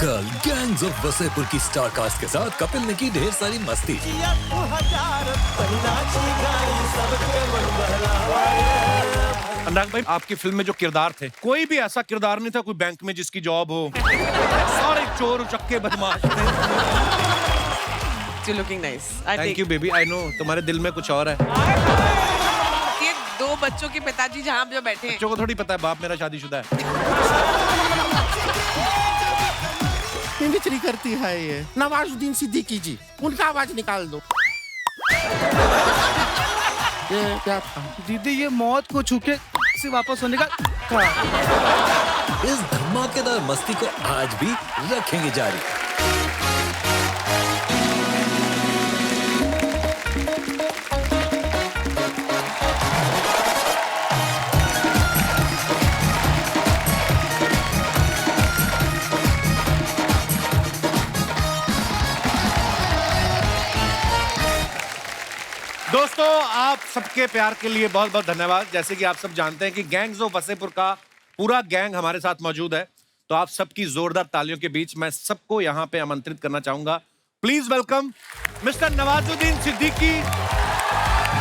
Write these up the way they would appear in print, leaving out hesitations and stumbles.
कल gangs of Wasseypur की star cast के साथ कपिल ने की ढेर सारी मस्ती। अनुराग भाई, आपकी फिल्म में जो किरदार थे, कोई भी ऐसा किरदार नहीं था कोई बैंक में जिसकी जॉब हो। सारे चोर उचक्के बदमाश थे। You're looking nice. Thank you baby, I know तुम्हारे दिल में कुछ और है। ये दो बच्चों के पिताजी जहाँ जो बैठे हैं। बच्चों को थोड़ी पता है बाप मेरा शादीशुदा है। मिमिक्री करती है ये नवाजुद्दीन सिद्दीकी जी, उनका आवाज निकाल दो। ये क्या था? दीदी, ये मौत को छूके से वापस होने का इस धमाकेदार मस्ती को आज भी रखेंगे जारी। दोस्तों, आप सबके प्यार के लिए बहुत बहुत धन्यवाद। जैसे कि आप सब जानते हैं कि गैंग्स ऑफ वसेपुर का पूरा गैंग हमारे साथ मौजूद है, तो आप सबकी जोरदार तालियों के बीच मैं सबको यहाँ पे आमंत्रित करना चाहूंगा। Please welcome mister Nawazuddin Siddiqui,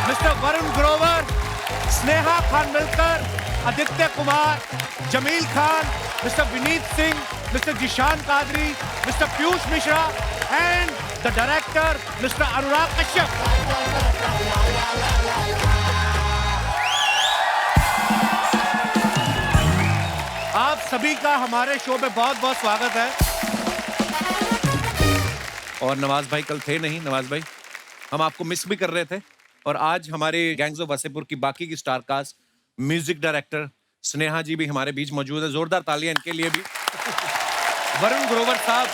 mister Varun Grover, Sneha Khanvilkar, Aditya Kumar, Jameel Khan, mister Vineet Singh, mister Zeeshan Quadri, mister Piyush Mishra and the director mister Anurag Kashyap. आप सभी का हमारे शो में बहुत बहुत स्वागत है। और नवाज भाई कल थे नहीं। नवाज भाई, हम आपको मिस भी कर रहे थे। और आज हमारे गैंग्स ऑफ वसेपुर की बाकी की star cast, music director Sneha ji भी हमारे बीच मौजूद है। जोरदार तालियां इनके लिए भी। वरुण ग्रोवर साहब,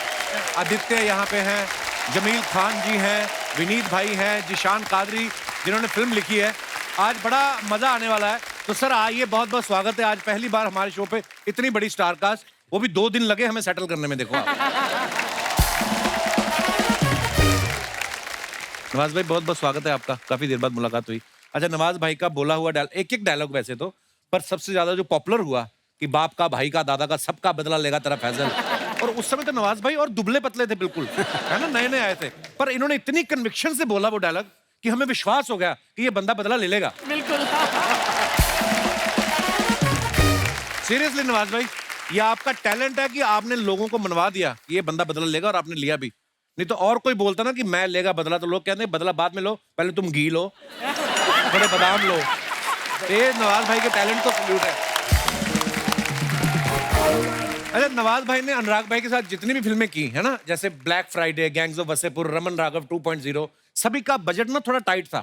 आदित्य यहाँ पे हैं, जमील खान जी हैं, विनीत भाई हैं, जिशान कादरी जिन्होंने फिल्म लिखी है। आज बड़ा मजा आने वाला है। तो सर आइए, बहुत बहुत स्वागत है। आज पहली बार हमारे शो पे इतनी बड़ी स्टार कास्ट, वो भी 2 दिन लगे हमें सेटल करने में। देखो आप। नवाज भाई, बहुत बहुत स्वागत है आपका। काफी देर बाद मुलाकात हुई। अच्छा, नवाज भाई का बोला हुआ एक डायलॉग वैसे तो, पर सबसे ज्यादा जो पॉपुलर हुआ कि बाप का, भाई का, दादा का, सबका बदला लेगा तेरा फैजल। और उस समय तो नवाज भाई और दुबले पतले थे बिल्कुल, है ना, नए नए आए थे, पर इन्होंने इतनी कन्विक्शन से बोला वो डायलॉग कि हमें विश्वास हो गया कि ये बंदा बदला ले लेगा। बिल्कुल। सीरियसली नवाज भाई, ये आपका टैलेंट है कि आपने लोगों को मनवा दिया कि ये बंदा बदला लेगा, और आपने लिया भी। नहीं तो और कोई बोलता ना कि मैं लेगा बदला, तो लोग कहते हैं बदला बाद में लो, पहले तुम घी लो, बड़े बादाम लो। ये नवाज भाई के टैलेंट तो सल्यूट है। अच्छा, नवाज भाई ने अनुराग भाई के साथ जितनी भी फिल्में की है ना, जैसे black Friday, gangs of Wasseypur, Raman Raghav 2.0, सभी का बजट ना थोड़ा टाइट था।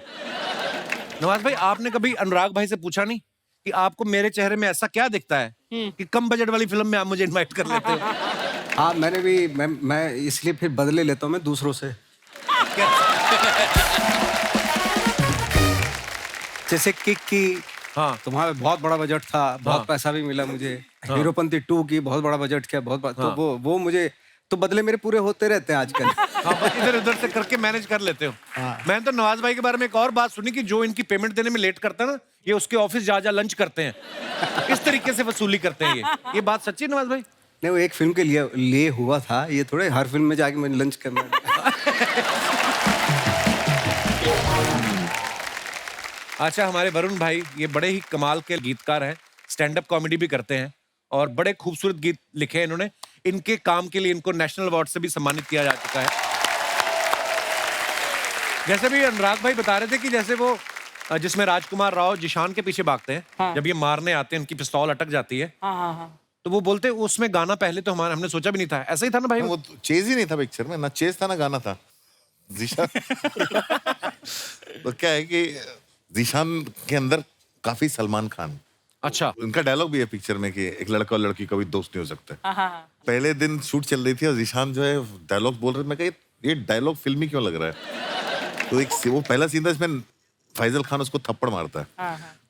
नवाज भाई, आपने कभी अनुराग भाई से पूछा नहीं कि आपको मेरे चेहरे में ऐसा क्या दिखता है कि कम बजट वाली फिल्म में आप मुझे इनवाइट कर लेते हो? हाँ, मैंने भी मैं इसलिए फिर बदले लेता हूँ मैं दूसरों से। जैसे किक की, हाँ, तुम्हारा बहुत बड़ा बजट था, बहुत पैसा भी मिला मुझे। हीरोपंती 2 की बहुत बड़ा बजट किया, तो वो मुझे तो बदले मेरे पूरे होते रहते हैं आजकल। हाँ, इधर उधर से करके मैनेज कर लेते हो। मैंने तो नवाज भाई के बारे में एक और बात सुनी कि जो इनकी पेमेंट देने में लेट करता है ना, ये उसके ऑफिस जा लंच करते हैं। इस तरीके से वसूली करते हैं ये बात सच्ची है नवाज भाई? नहीं, वो एक फिल्म के लिए हुआ था, ये थोड़े हर फिल्म में जाके मैंने लंच करना। अच्छा, हमारे वरुण भाई ये बड़े ही कमाल के गीतकार हैं, स्टैंड अप कॉमेडी भी करते हैं और बड़े खूबसूरत गीत लिखे हैं इन्होंने। इनके काम के लिए इनको नेशनल अवार्ड से भी सम्मानित किया जा चुका है। जैसे भी अनुराग भाई बता रहे थे कि जैसे वो जिसमें राजकुमार राव जिशान के पीछे भागते हैं, हाँ। जब ये मारने आते हैं, उनकी पिस्तौल अटक जाती है, हाँ। तो वो बोलते उसमें गाना पहले तो हमने सोचा भी नहीं था। ऐसा ही था ना भाई? वो चेज ही नहीं था पिक्चर में, ना चेज था ना गाना था। जीशान तो क्या है कि जीशान के अंदर काफी सलमान खान। अच्छा, उनका डायलॉग भी है पिक्चर में कि एक लड़का और लड़की कभी दोस्त नहीं हो सकते। पहले दिन शूट चल रही थी और जीशान जो है डायलॉग बोल रहे थे। मैं कहा ये डायलॉग फिल्मी क्यों लग रहा है? तो एक वो पहला सीन था इसमें फैजल खान उसको थप्पड़ मारता है।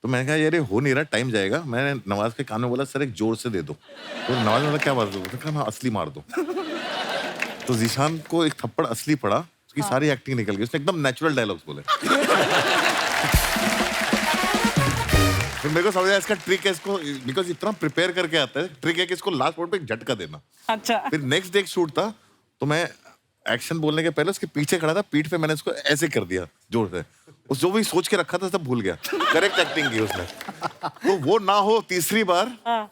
तो मैंने कहा यार ये हो नहीं रहा, टाइम जाएगा। मैंने नवाज के कान में बोला सर एक जोर से दे दो। तो नवाज ने बोला क्या बात? मैंने कहा असली मार दो। तो जीशान को एक थप्पड़ असली पड़ा, उसकी सारी एक्टिंग निकल गई, उसने एकदम नेचुरल डायलॉग्स बोले। फिर मेरे को समझ आया इसका ट्रिक है, इसको बिकॉज इतना प्रिपेयर करके आता है, ट्रिक है कि इसको लास्ट मोड पे एक झटका देना। अच्छा। फिर नेक्स्ट डे एक शूट था, तो मैं एक्शन बोलने के पहले उसके पीछे खड़ा था, पीठ पे मैंने उसको ऐसे कर दिया जोर से, उस जो भी सोच के रखा था सब भूल गया। करेक्ट एक्टिंग की उसने। तो वो ना हो, तीसरी बार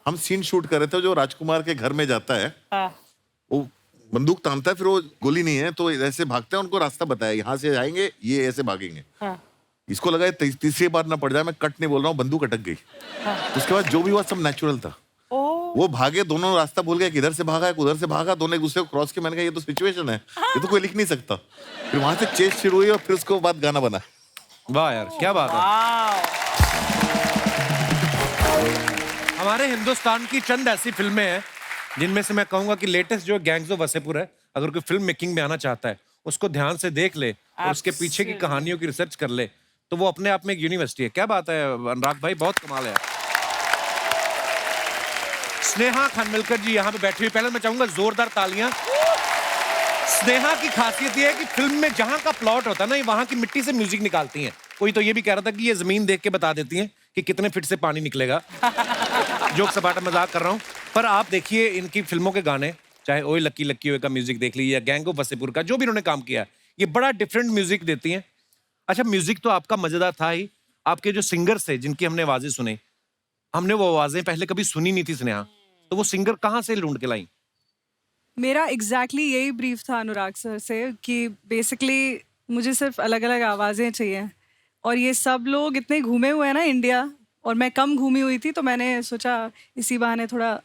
हम सीन शूट कर रहे थे जो राजकुमार के घर में जाता है, वो बंदूक तानता है, फिर वो गोली नहीं है तो ऐसे भागते हैं, उनको रास्ता बताया यहाँ से आएंगे, ये ऐसे भागेंगे। इसको लगा तीसरी बार ना पड़ जाए, मैं कट नहीं बोल रहा हूँ, बंदूक अटक गई। तो उसके बाद जो भी हुआ सब नेचुरल था। वो भागे, दोनों रास्ता भूल गए, किधर से भागा उधर से भागा, दोनों एक दूसरे को क्रॉस के। मैंने कहा ये तो सिचुएशन है, ये तो कोई लिख नहीं सकता। फिर वहां से चेस शुरू हुई और फिर उसके बाद गाना बना। वाह यार, क्या बात है। हमारे हिंदुस्तान की चंद ऐसी फिल्में हैं जिनमें से मैं कहूंगा कि लेटेस्ट जो गैंग्स ऑफ वसेपुर है, अगर कोई फिल्म मेकिंग में आना चाहता है, उसको ध्यान से देख ले और उसके पीछे की कहानियों की रिसर्च कर ले, तो वो अपने आप में एक यूनिवर्सिटी है। क्या बात है अनुराग भाई, बहुत कमाल है। स्नेहा खानविलकर जी यहाँ पे बैठी हुई, पहले मैं चाहूंगा जोरदार तालियां। स्नेहा की खासियत ये है कि फिल्म में जहां का प्लॉट होता है ना, ये वहां की मिट्टी से म्यूजिक निकालती हैं। कोई तो ये भी कह रहा था कि ये जमीन देख के बता देती हैं कि कितने फीट से पानी निकलेगा। जोक सपाटा मजाक कर रहा हूँ, पर आप देखिए इनकी फिल्मों के गाने, चाहे ओए लक्की लक्की ओए का म्यूजिक देख लीजिए या गैंग ऑफ वसेपुर का, जो भी इन्होंने काम किया है, ये बड़ा डिफरेंट म्यूजिक देती हैं। अच्छा, म्यूजिक तो आपका मजेदार था ही, आपके जो सिंगर्स थे जिनकी हमने आवाजें सुनी, हमने वो आवाजें पहले कभी सुनी नहीं थी स्नेहा, तो वो सिंगर कहाँ से ढूंढ के लाई? मेरा एग्जैक्टली यही ब्रीफ था अनुराग सर से कि बेसिकली मुझे सिर्फ अलग अलग आवाज़ें चाहिए, और ये सब लोग इतने घूमे हुए हैं ना इंडिया, और मैं कम घूमी हुई थी, तो मैंने सोचा इसी बहाने थोड़ा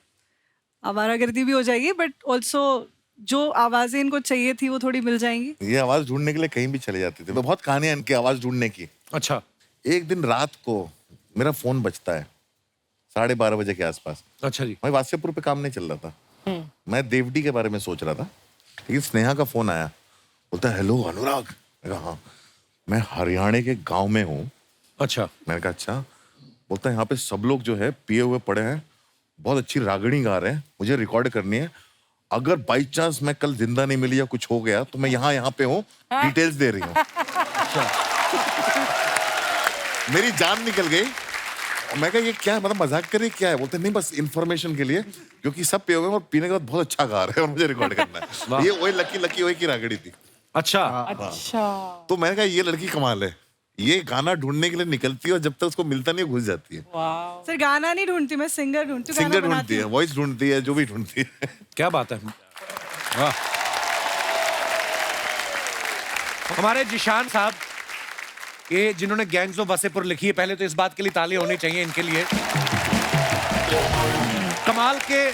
आवारागर्दी भी हो जाएगी, बट ऑल्सो जो आवाज़ें इनको चाहिए थी वो थोड़ी मिल जाएंगी। ये आवाज ढूंढने के लिए कहीं भी चले जाते थे, बहुत कहानियां इनकी आवाज ढूंढने की। अच्छा। एक दिन रात को मेरा फोन बजता है 12:30 बजे के आसपास। अच्छा जी। मैं वासेपुर पे काम नहीं चल रहा था, मैं देवडी के बारे में सोच रहा था, लेकिन स्नेहा का फोन आया, बोलता है हेलो अनुराग। मैं कहा हाँ, मैं हरियाणा के गांव में हूँ। अच्छा। मैंने कहा अच्छा। बोलता है यहाँ पे सब लोग जो है पिए हुए पड़े हैं, बहुत अच्छी रागड़ी गा रहे हैं, मुझे रिकॉर्ड करनी है, अगर बाई चांस मैं कल जिंदा नहीं मिली या कुछ हो गया तो मैं यहाँ पे हूँ, डिटेल्स दे रही हूँ। मेरी जान निकल गई। मैं कहा ये क्या है, मतलब मजाक कर रही क्या है? बोलते नहीं बस इन्फॉर्मेशन के लिए, क्योंकि सब पिए हुए हैं और पीने के बाद बहुत अच्छा गा रहे हैं और मुझे रिकॉर्ड करना है। ये वही लकी लकी वही की रागड़ी थी। अच्छा। अच्छा। तो मैंने कहा ये लड़की कमाल है, ये गाना ढूंढने के लिए निकलती है और जब तक उसको मिलता नहीं घुस जाती है। सर गाना नहीं ढूंढती मैं, सिंगर ढूंढती हूँ, गाना सिंगर बनाती ढूंढती है, हूँ। वॉइस ढूंढती है, जो भी ढूंढती है। क्या बात है, वाह। हमारे जिशान साहब, ये जिन्होंने गैंग्स ऑफ वसेपुर लिखी है, पहले तो इस बात के लिए तालियां होनी चाहिए इनके लिए। कमाल के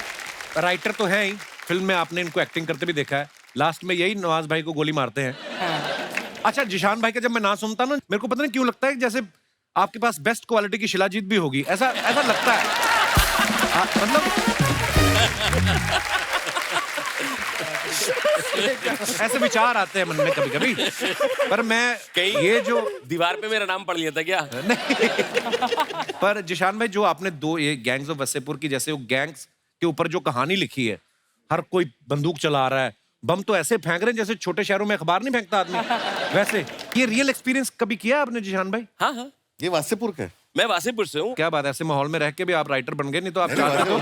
राइटर तो हैं ही, फिल्म में आपने इनको एक्टिंग करते भी देखा है, लास्ट में यही नवाज भाई को गोली मारते हैं। अच्छा, जिशान भाई का जब मैं नाम सुनता ना, मेरे को पता नहीं क्यों लगता है जैसे आपके पास बेस्ट क्वालिटी की शिलाजीत भी होगी, ऐसा लगता है। मतलब ऐसे विचार आते हैं मन में कभी कभी, पर मैं कहीं ये जो दीवार पे मेरा नाम पढ़ लिया था क्या? नहीं। पर जिशान भाई, जो आपने दो ये गैंग्स ऑफ वसेपुर की, जैसे वो गैंग्स के ऊपर जो कहानी लिखी है, हर कोई बंदूक चला रहा है, बम तो ऐसे फेंक रहे हैं जैसे छोटे शहरों में अखबार नहीं फेंकता आदमी, वैसे ये रियल एक्सपीरियंस कभी किया आपने जिशान भाई? हाँ हाँ, ये वासेपुर का है। मैं वासेपुर से हूँ। क्या बात है, ऐसे माहौल में रह के भी आप राइटर बन गए, नहीं तो आप चाहते हो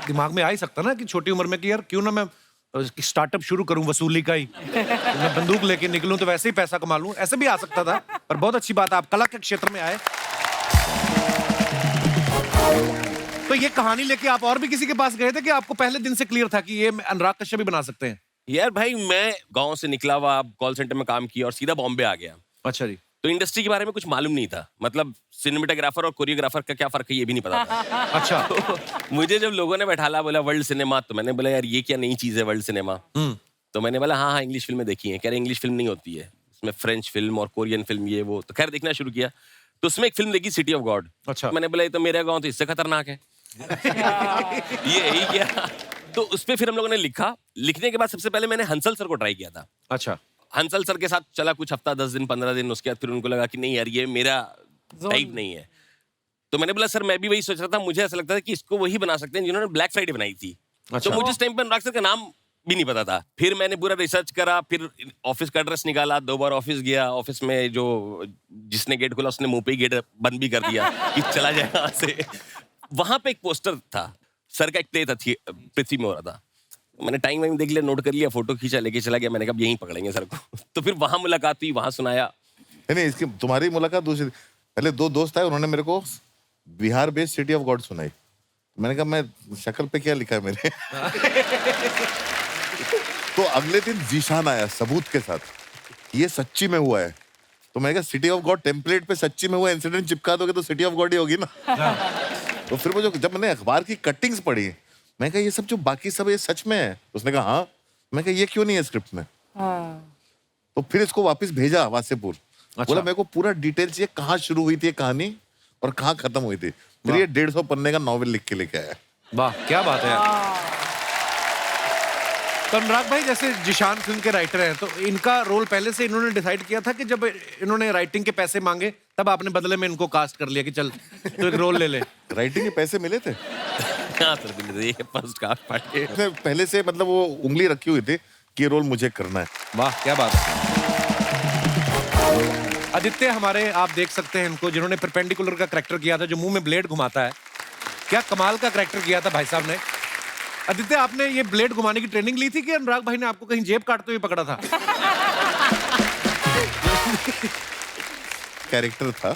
दिमाग में आ ही सकता ना कि छोटी उम्र में कि यार क्यों ना मैं स्टार्टअप शुरू करूं वसूली का ही, मैं बंदूक लेके निकलूं तो वैसे ही पैसा कमा लूं, ऐसे भी आ सकता था। पर बहुत अच्छी बात है आप कला के क्षेत्र में आए। तो ये कहानी लेके आप और भी किसी के पास गए थे कि आपको पहले दिन से क्लियर था कि ये अनुराग कश्यप भी बना सकते हैं? यार भाई, मैं गांव से निकला हुआ, कॉल सेंटर में काम किया और सीधा बॉम्बे आ गया। अच्छा जी। तो इंडस्ट्री के बारे में कुछ मालूम नहीं था, मतलब सिनेमेटोग्राफर और कोरियोग्राफर का क्या फर्क है ये भी नहीं पता था। अच्छा। तो मुझे जब लोगों ने बैठाला, बोला वर्ल्ड सिनेमा, तो मैंने बोला यार ये क्या नई चीज है वर्ल्ड सिनेमा। तो मैंने बोला हाँ इंग्लिश फिल्में देखी हैं। कह रहे इंग्लिश फिल्म नहीं होती है, इसमें फ्रेंच फिल्म और कोरियन फिल्म ये वो। तो खैर देखना शुरू किया, तो उसमें एक फिल्म देखी सिटी ऑफ गॉड। अच्छा। मैंने बोला ये तो मेरा गाँव तो इससे खतरनाक है। ये यही क्या। तो उस पर फिर हम लोगों ने लिखा। लिखने के बाद सबसे पहले मैंने हंसल सर को ट्राई किया था। अच्छा। हंसल सर के साथ चला कुछ हफ्ता, 10 दिन 15 दिन, उसके बाद फिर उनको लगा कि नहीं यार ये मेरा टाइप नहीं है। तो मैंने बोला सर मैं भी वही सोच रहा था, मुझे ऐसा लगता था कि इसको वही बना सकते हैं जिन्होंने ब्लैक फ्राइडे बनाई थी। अच्छा। तो मुझे इस टाइम पर अनुराग सर का नाम भी नहीं पता था। फिर मैंने पूरा रिसर्च करा, फिर ऑफिस का एड्रेस निकाला, 2 बार ऑफिस गया। ऑफिस में जो जिसने गेट खोला उसने मुंह पे ही गेट बंद भी कर दिया कि चला जाए यहाँ से। वहां पे एक पोस्टर था, सर का एक प्ले था, पृथ्वी में हो रहा था। मैंने टाइम वाइम देख लिया, नोट कर लिया, फोटो खींचा, लेके चला गया। मैंने कहा यहीं पकड़ेंगे सर को। तो फिर वहां मुलाकात हुई, वहां सुनाया। नहीं, इसकी तुम्हारी मुलाकात दूसरी। पहले 2 दोस्त आए, उन्होंने मेरे को Bihar based city of God सुनाई। मैंने कहा मैं शक्ल पे क्या लिखा है मेरे। तो अगले दिन जीशान आया सबूत के साथ, ये सच्ची में हुआ है। तो मैंने कहा सिटी ऑफ गॉड टेम्पलेट पे सच्ची में हुआ इंसिडेंट चिपका दोगे तो सिटी ऑफ गॉड ही होगी ना। तो फिर वो जब मैंने अखबार की कटिंग्स पढ़ी, मैं कहा ये सब जो बाकी सब ये सच में है। उसने कहा हाँ। मैं कहा ये क्यों नहीं है स्क्रिप्ट में। तो फिर इसको वापस भेजा वासेपुर। बोला मेरे को पूरा डिटेल चाहिए, कहाँ शुरू हुई थी ये कहानी और कहाँ खत्म हुई थी। फिर ये 150 पन्ने का नॉवेल लिख के लेके आया। वाह, क्या बात है यार। तो अनुराग भाई, जैसे जिशान फिल्म के राइटर हैं, तो इनका रोल पहले से इन्होंने डिसाइड किया था कि जब इन्होंने राइटिंग के पैसे मांगे तब आपने बदले में इनको कास्ट कर लिया कि चल तो एक रोल ले ले। राइटिंग के पैसे मिले थे? हाँ सर, मिले थे। ये फर्स्ट कास्ट पार्ट के उसने पहले से मतलब वो उंगली रखी हुई थी कि ये रोल मुझे करना है। वाह, क्या बात है। आदित्य हमारे, आप देख सकते हैं इनको, जिन्होंने परपेंडिकुलर का कैरेक्टर किया था, जो मुंह में ब्लेड घुमाता है। क्या कमाल का कैरेक्टर किया था भाई साहब ने। आदित्य, आपने ये ब्लेड घुमाने की ट्रेनिंग ली थी कि अनुराग भाई ने आपको कहीं जेब काटते हुए पकड़ा था? कैरेक्टर था,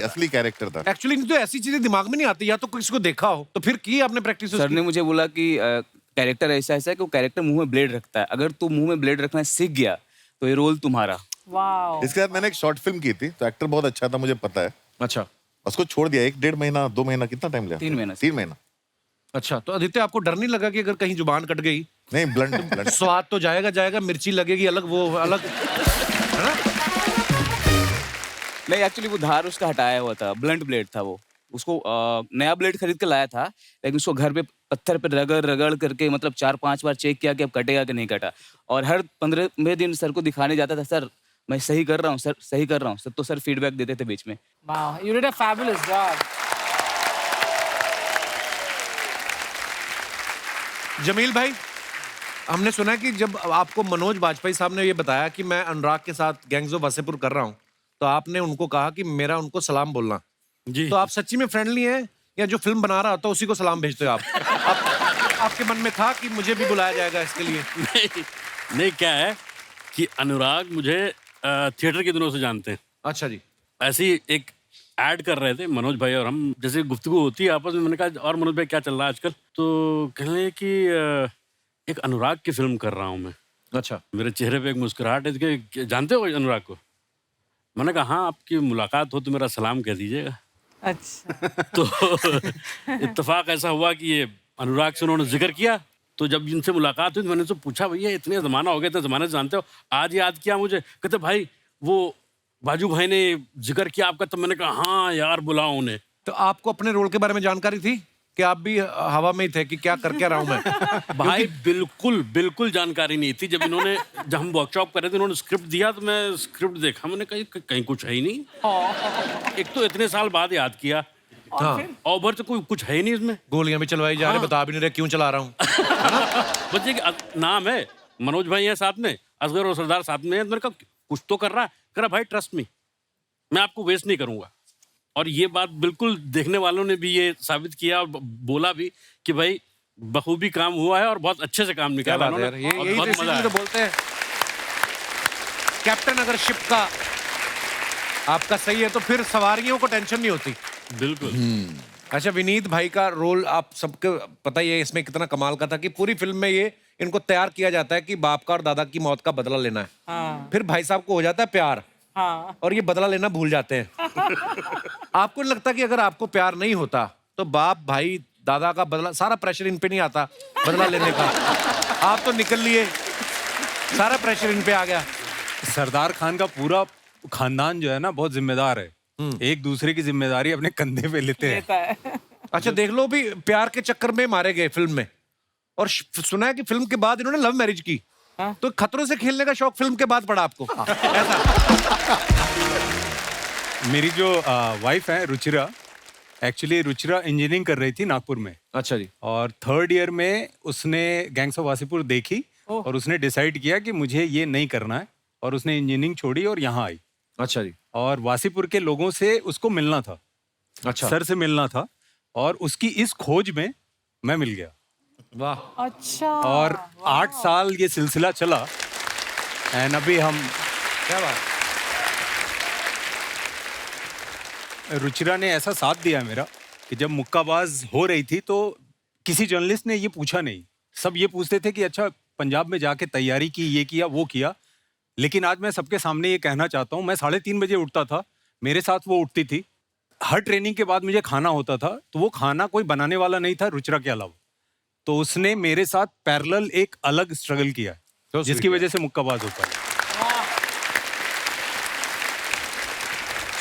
असली कैरेक्टर था। एक्चुअली तो ऐसी चीजें दिमाग में नहीं आती, या तो किसी को देखा हो तो फिर की आपने प्रैक्टिस। सर ने मुझे बोला कि कैरेक्टर ऐसा है कि वो कैरेक्टर मुंह में ब्लेड रखता है, अगर तू मुंह में ब्लेड रखना सीख गया तो ये रोल तुम्हारा। इसके बाद मैंने एक शॉर्ट फिल्म की थी, तो एक्टर बहुत अच्छा था, मुझे पता है। अच्छा। उसको छोड़ दिया 1-1.5 महीना 2 महीना, कितना टाइम लिया? 3 महीना। 3 महीना। अच्छा, तो आदित्य आपको डर नहीं लगा कि अगर कहीं जुबान कट गई? नहीं, ब्लंट स्वाद तो जाएगा, मिर्ची लगेगी अलग, वो अलग, है ना? नहीं, एक्चुअली वो धार उसका हटाया हुआ था, ब्लंट ब्लेड था वो। उसको नया ब्लेड खरीद के लाया था, लेकिन उसको घर पे पत्थर पे रगड़ करके मतलब 4-5 बार चेक किया कि अब कटेगा कि नहीं कटा। और हर 15वें दिन सर को दिखाने जाता था, सर मैं सही कर रहा हूँ, सर सही कर रहा हूँ सर। तो सर फीडबैक देते थे बीच में। Wow, you did a fabulous job. Jameel भाई, हमने सुना कि जब आपको मनोज बाजपेयी साहब ने ये बताया कि मैं अनुराग के साथ गैंग्स ऑफ वासेपुर कर रहा हूँ, तो आपने उनको कहा कि मेरा उनको सलाम बोलना जी। तो आप सच्ची में फ्रेंडली हैं या जो फिल्म बना रहा होता उसी को सलाम भेजते हो आप? आपके मन में था कि मुझे भी बुलाया जाएगा इसके लिए? नहीं, क्या है कि अनुराग मुझे थिएटर के दिनों से जानते हैं। अच्छा जी। ऐसे ही एक ऐड कर रहे थे मनोज भाई और हम, जैसे गुफ्तगू होती है आपस में। मैंने कहा और मनोज भाई क्या चल रहा है आजकल? तो कहने लगे कि एक अनुराग की फिल्म कर रहा हूँ मैं। अच्छा। मेरे चेहरे पे एक मुस्कुराहट है कि जानते हो अनुराग को? मैंने कहा हाँ, आपकी मुलाकात हो तो मेरा सलाम कह दीजिएगा। अच्छा। तो इत्तेफाक ऐसा हुआ कि ये अनुराग से उन्होंने जिक्र किया, तो जब इनसे मुलाकात हुई तो मैंने उनसे पूछा, भैया इतने ज़माना हो गया, इतने ज़माने से जानते हो, आज याद किया मुझे? कहते भाई वो बाजू भाई ने जिक्र किया आपका। तो मैंने कहा हाँ यार, बुलाओ उन्हें। तो आपको अपने रोल के बारे में जानकारी थी कि आप भी हवा में ही थे कि क्या कर क्या रहा हूं मैं? भाई बिल्कुल जानकारी नहीं थी। जब हम वर्कशॉप कर रहे थे, उन्होंने स्क्रिप्ट दिया तो मैं स्क्रिप्ट देखा, मैंने कहा कहीं कुछ है ही नहीं। एक तो इतने साल बाद याद किया, और भर तो कोई कुछ है ही नहीं इसमें। गोलियां भी चलवाई जा रही, बता भी नहीं रहे क्यों चला रहा हूँ। बस ये नाम है, मनोज भाई है साथ में, असगर और सरदार साथ में है। मैंने कहा कुछ तो कर रहा है। कह रहा भाई ट्रस्ट मी, मैं आपको वेस्ट नहीं करूंगा। और ये बात बिल्कुल देखने वालों ने भी ये साबित किया और बोला भी कि भाई बखूबी काम हुआ है और बहुत अच्छे से काम निकाला उन्होंने। यही तो बोलते हैं, कैप्टन अगर शिप का आपका सही है तो फिर सवारियों को टेंशन नहीं होती। बिल्कुल। अच्छा, विनीत भाई का रोल आप सबको पता ही है इसमें कितना कमाल का था कि पूरी फिल्म में ये इनको तैयार किया जाता है कि बाप का और दादा की मौत का बदला लेना है। हाँ। फिर भाई साहब को हो जाता है प्यार। हाँ। और ये बदला लेना भूल जाते हैं। आपको नहीं लगता कि अगर आपको प्यार नहीं होता तो बाप भाई दादा का बदला, सारा प्रेशर इन पे नहीं आता बदला लेने का? आप तो निकल लिए, सारा प्रेशर इन पे आ गया। सरदार खान का पूरा खानदान जो है ना बहुत जिम्मेदार है, एक दूसरे की जिम्मेदारी अपने कंधे पे लेते हैं। अच्छा, देख लो भी प्यार के चक्कर में मारे गए फिल्म में, और सुना है कि फिल्म के बाद इन्होंने लव मैरिज की। तो खतरों से खेलने का शौक फिल्म के बाद पड़ा आपको? मेरी जो वाइफ है रुचिरा, एक्चुअली रुचिरा इंजीनियरिंग कर रही थी नागपुर में। अच्छा जी। और 3rd ईयर में उसने गैंग्स ऑफ वासेपुर देखी और उसने डिसाइड किया कि मुझे ये नहीं करना है, और उसने इंजीनियरिंग छोड़ी और यहाँ आई। अच्छा जी। और वासीपुर के लोगों से उसको मिलना था, अच्छा। सर से मिलना था, और उसकी इस खोज में मैं मिल गया। वाह। अच्छा। और 8 साल ये सिलसिला चला, एंड अभी हम क्या बात। रुचिरा ने ऐसा साथ दिया मेरा कि जब मुक्काबाज हो रही थी तो किसी जर्नलिस्ट ने ये पूछा नहीं। सब ये पूछते थे कि अच्छा पंजाब में जाके तैयारी की, ये किया, वो किया। लेकिन आज मैं सबके सामने ये कहना चाहता हूँ, मैं 3:30 बजे उठता था, मेरे साथ वो उठती थी। हर ट्रेनिंग के बाद मुझे खाना होता था, तो वो खाना कोई बनाने वाला नहीं था रुचिरा के अलावा। तो उसने मेरे साथ पैरेलल एक अलग स्ट्रगल किया है, जिसकी वजह से मुक्काबाज होता है।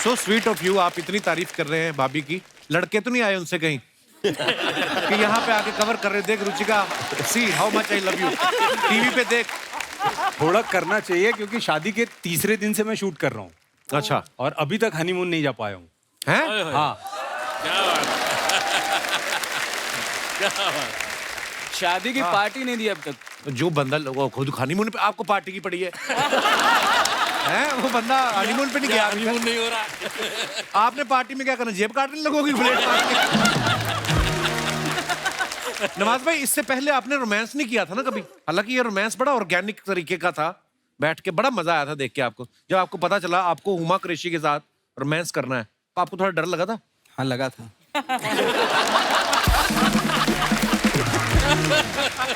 So sweet of you. आप इतनी तारीफ कर रहे हैं भाभी की, लड़के तो नहीं आए उनसे कहीं कि यहाँ पे आके कवर कर रहे, देख Ruchika, see how much I love you, TV पे देख। थोड़ा करना चाहिए, क्योंकि शादी के तीसरे दिन से मैं शूट कर रहा हूँ। अच्छा। और अभी तक हनीमून नहीं जा पाया हूँ। हैं? हाँ। क्या बात क्या बात। शादी की पार्टी नहीं दी अब तक। जो बंदा वो खुद हनीमून पे, आपको पार्टी की पड़ी है हैं? वो बंदा हनीमून पे नहीं गया, हनीमून नहीं हो रहा। आपने पार्टी में क्या करना, जेब काटने लगोगी प्लेट मार के? नवाज भाई, इससे पहले आपने रोमांस नहीं किया था ना कभी? हालांकि ये रोमांस बड़ा ऑर्गेनिक तरीके का था, बैठ के बड़ा मजा आया था देख के आपको। जब आपको पता चला आपको हुमा कुरैशी के साथ रोमांस करना है, तो आपको थोड़ा डर लगा था? हाँ लगा था।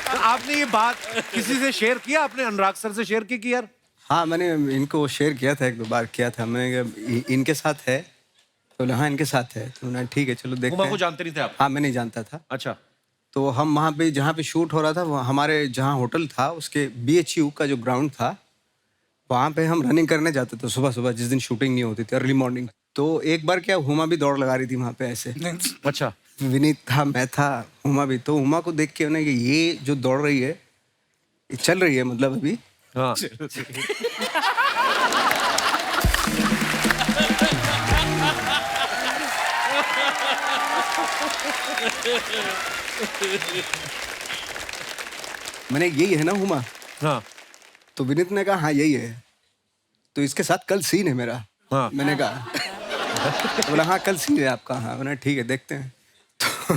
तो आपने ये बात किसी से शेयर किया? आपने अनुराग सर से शेयर की कि यार? हाँ मैंने इनको शेयर किया था, 1-2 बार किया था मैंने, कहा, इनके साथ है? तो बोले हाँ इनके साथ है। तो उन्होंने ठीक है चलो देखते हुमा हैं। को जानते नहीं थे आप? हाँ मैं नहीं जानता था। अच्छा। तो हम वहाँ पे जहाँ पे शूट हो रहा था, हमारे जहाँ होटल था उसके BHU का जो ग्राउंड था, वहाँ पे हम रनिंग करने जाते थे सुबह सुबह, जिस दिन शूटिंग नहीं होती थी, अर्ली मॉर्निंग। तो एक बार क्या, हुमा भी दौड़ लगा रही थी वहाँ पे ऐसे। अच्छा। विनीत था, मैं था, हुमा भी। तो हुमा को देख के उन्हें कि ये जो दौड़ रही है, ये चल रही है मतलब अभी। हाँ। मैंने यही है ना हुमा? हाँ। तो विनीत ने कहा हाँ यही है। तो इसके साथ कल सीन है मेरा। हाँ। मैंने कहा तो बोला हाँ कल सीन है आपका। हाँ मैंने ठीक है देखते हैं। तो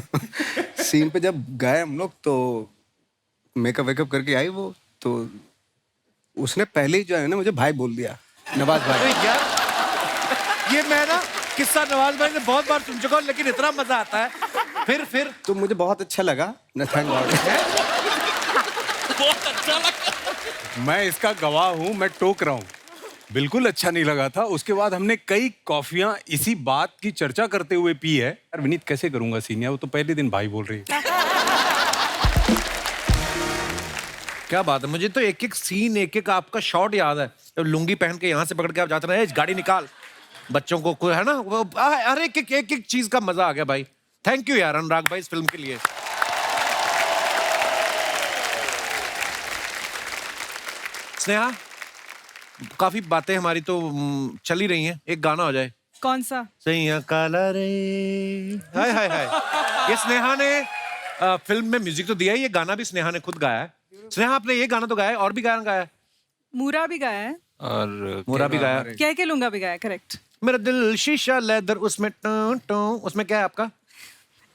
सीन पे जब गए हम लोग, तो मेकअप वेकअप करके आई वो, तो उसने पहले ही जो है ना मुझे भाई बोल दिया, नवाज भाई। अरे यार, ये मैं ना किस्सा नवाज भाई ने बहुत बार सुन चुका हूँ, लेकिन इतना मजा आता है। फिर तो मुझे बहुत अच्छा लगा। Thank God. बहुत अच्छा लगा। मैं इसका गवाह हूँ, मैं टोक रहा हूँ, बिल्कुल अच्छा नहीं लगा था। उसके बाद हमने कई कॉफियां इसी बात की चर्चा करते हुए पी है। यार विनीत कैसे करूंगा सीनियर, वो तो पहले दिन भाई बोल रही है। क्या बात है, मुझे तो एक एक सीन, एक एक आपका शॉट याद है। जब लुंगी पहन के यहाँ से पकड़ के आप जाते रहे, गाड़ी निकाल, बच्चों को कोई है ना, हर एक चीज का मजा आ गया भाई। थैंक यू यार अनुराग भाई इस फिल्म के लिए। स्नेहा, काफी बातें हमारी तो चल ही रही हैं, एक गाना हो जाए। कौन सा? सही है काला रे। हाय हाय हाय। ये स्नेहा ने फिल्म में म्यूजिक तो दिया है, ये गाना भी स्नेहा ने खुद गाया है। स्नेहा, आपने ये गाना तो गाया है, और भी गाना गाया है? मूरा भी गाया है और मूरा भी गाया, कह के लूंगा भी गाया, करेक्ट। मेरा दिल शीशा लेदर, उसमें टों टों, उसमें क्या है आपका?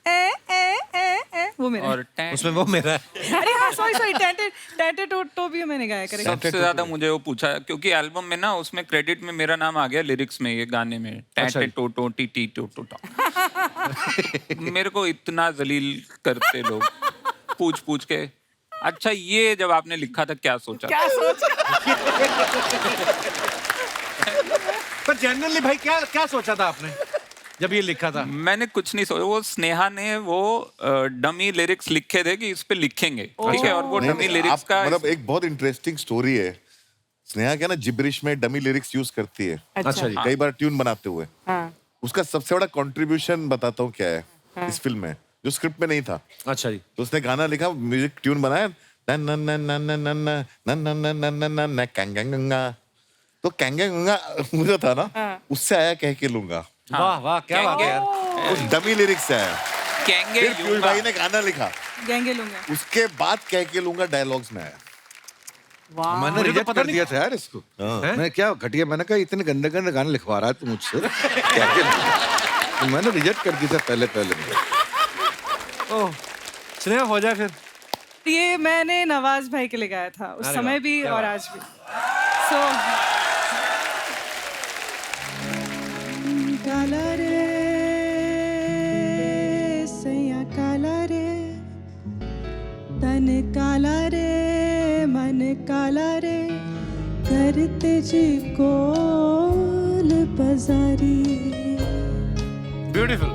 ए ए ए ए वो मेरा और उसमें वो मेरा है। अरे हाँ सॉरी टैटे टैटे टो भी मैंने गाया, करेक्ट। सबसे ज्यादा मुझे वो पूछा क्योंकि एल्बम में ना उसमें क्रेडिट में मेरा नाम आ गया लिरिक्स में, ये गाने में टैटे टो टो टी टी टो टो टो। मेरे को इतना जलील करते लोग पूछ पूछ के। अच्छा ये जब आपने लिखा था क्या सोचा? क्या सोचा? पर जनरली भाई क्या क्या सोचा था आपने जब ये लिखा था? मैंने कुछ नहीं सोचा, वो स्नेहा ने वो डमी लिरिक्स लिखे थे कि इस पे लिखेंगे, ठीक है, और वो डमी लिरिक्स का मतलब एक बहुत इंटरेस्टिंग स्टोरी है। स्नेहा क्या ना जिब्रिश में डमी लिरिक्स यूज करती है। अच्छा जी। कई बार ट्यून बनाते हुए। हाँ। उसका सबसे बड़ा कंट्रीब्यूशन बताता हूँ क्या है। हाँ। इस फिल्म में जो स्क्रिप्ट में नहीं था। अच्छा जी। तो उसने गाना लिखा, म्यूजिक ट्यून बनाया, न न न न न न न न न न न न न न कैंगंगा। तो कैंगंगा मुझे था ना, उससे आया कह के लूंगा। वाह वाह, क्या बात है यार। उस डमी लिरिक्स से आया। कहेंगे फिर पीयूष भाई ने गाना लिखा, गैंगे लूंगा। उसके बाद कह के लूंगा डायलॉग्स में आया। वाह मुझे मैंने तो रिजेक्ट पता कर नहीं- दिया था यार इसको। हैं? मैं क्या घटिया, मैंने कहा इतने गंदे गंदे गाने लिखवा रहा है तू मुझसे क्या क्या? तो मैंने रिजेक्ट कर दिया था पहले। ओह स्नेहा हो जाए फिर। ये मैंने नवाज भाई के लिए गाया था उस अरे समय वाह, भी क्या और बात। आज भी। सो काला रे सैया काला रे तन काला रे मन काला रे करते जी कोल बाजारी। ब्यूटीफुल।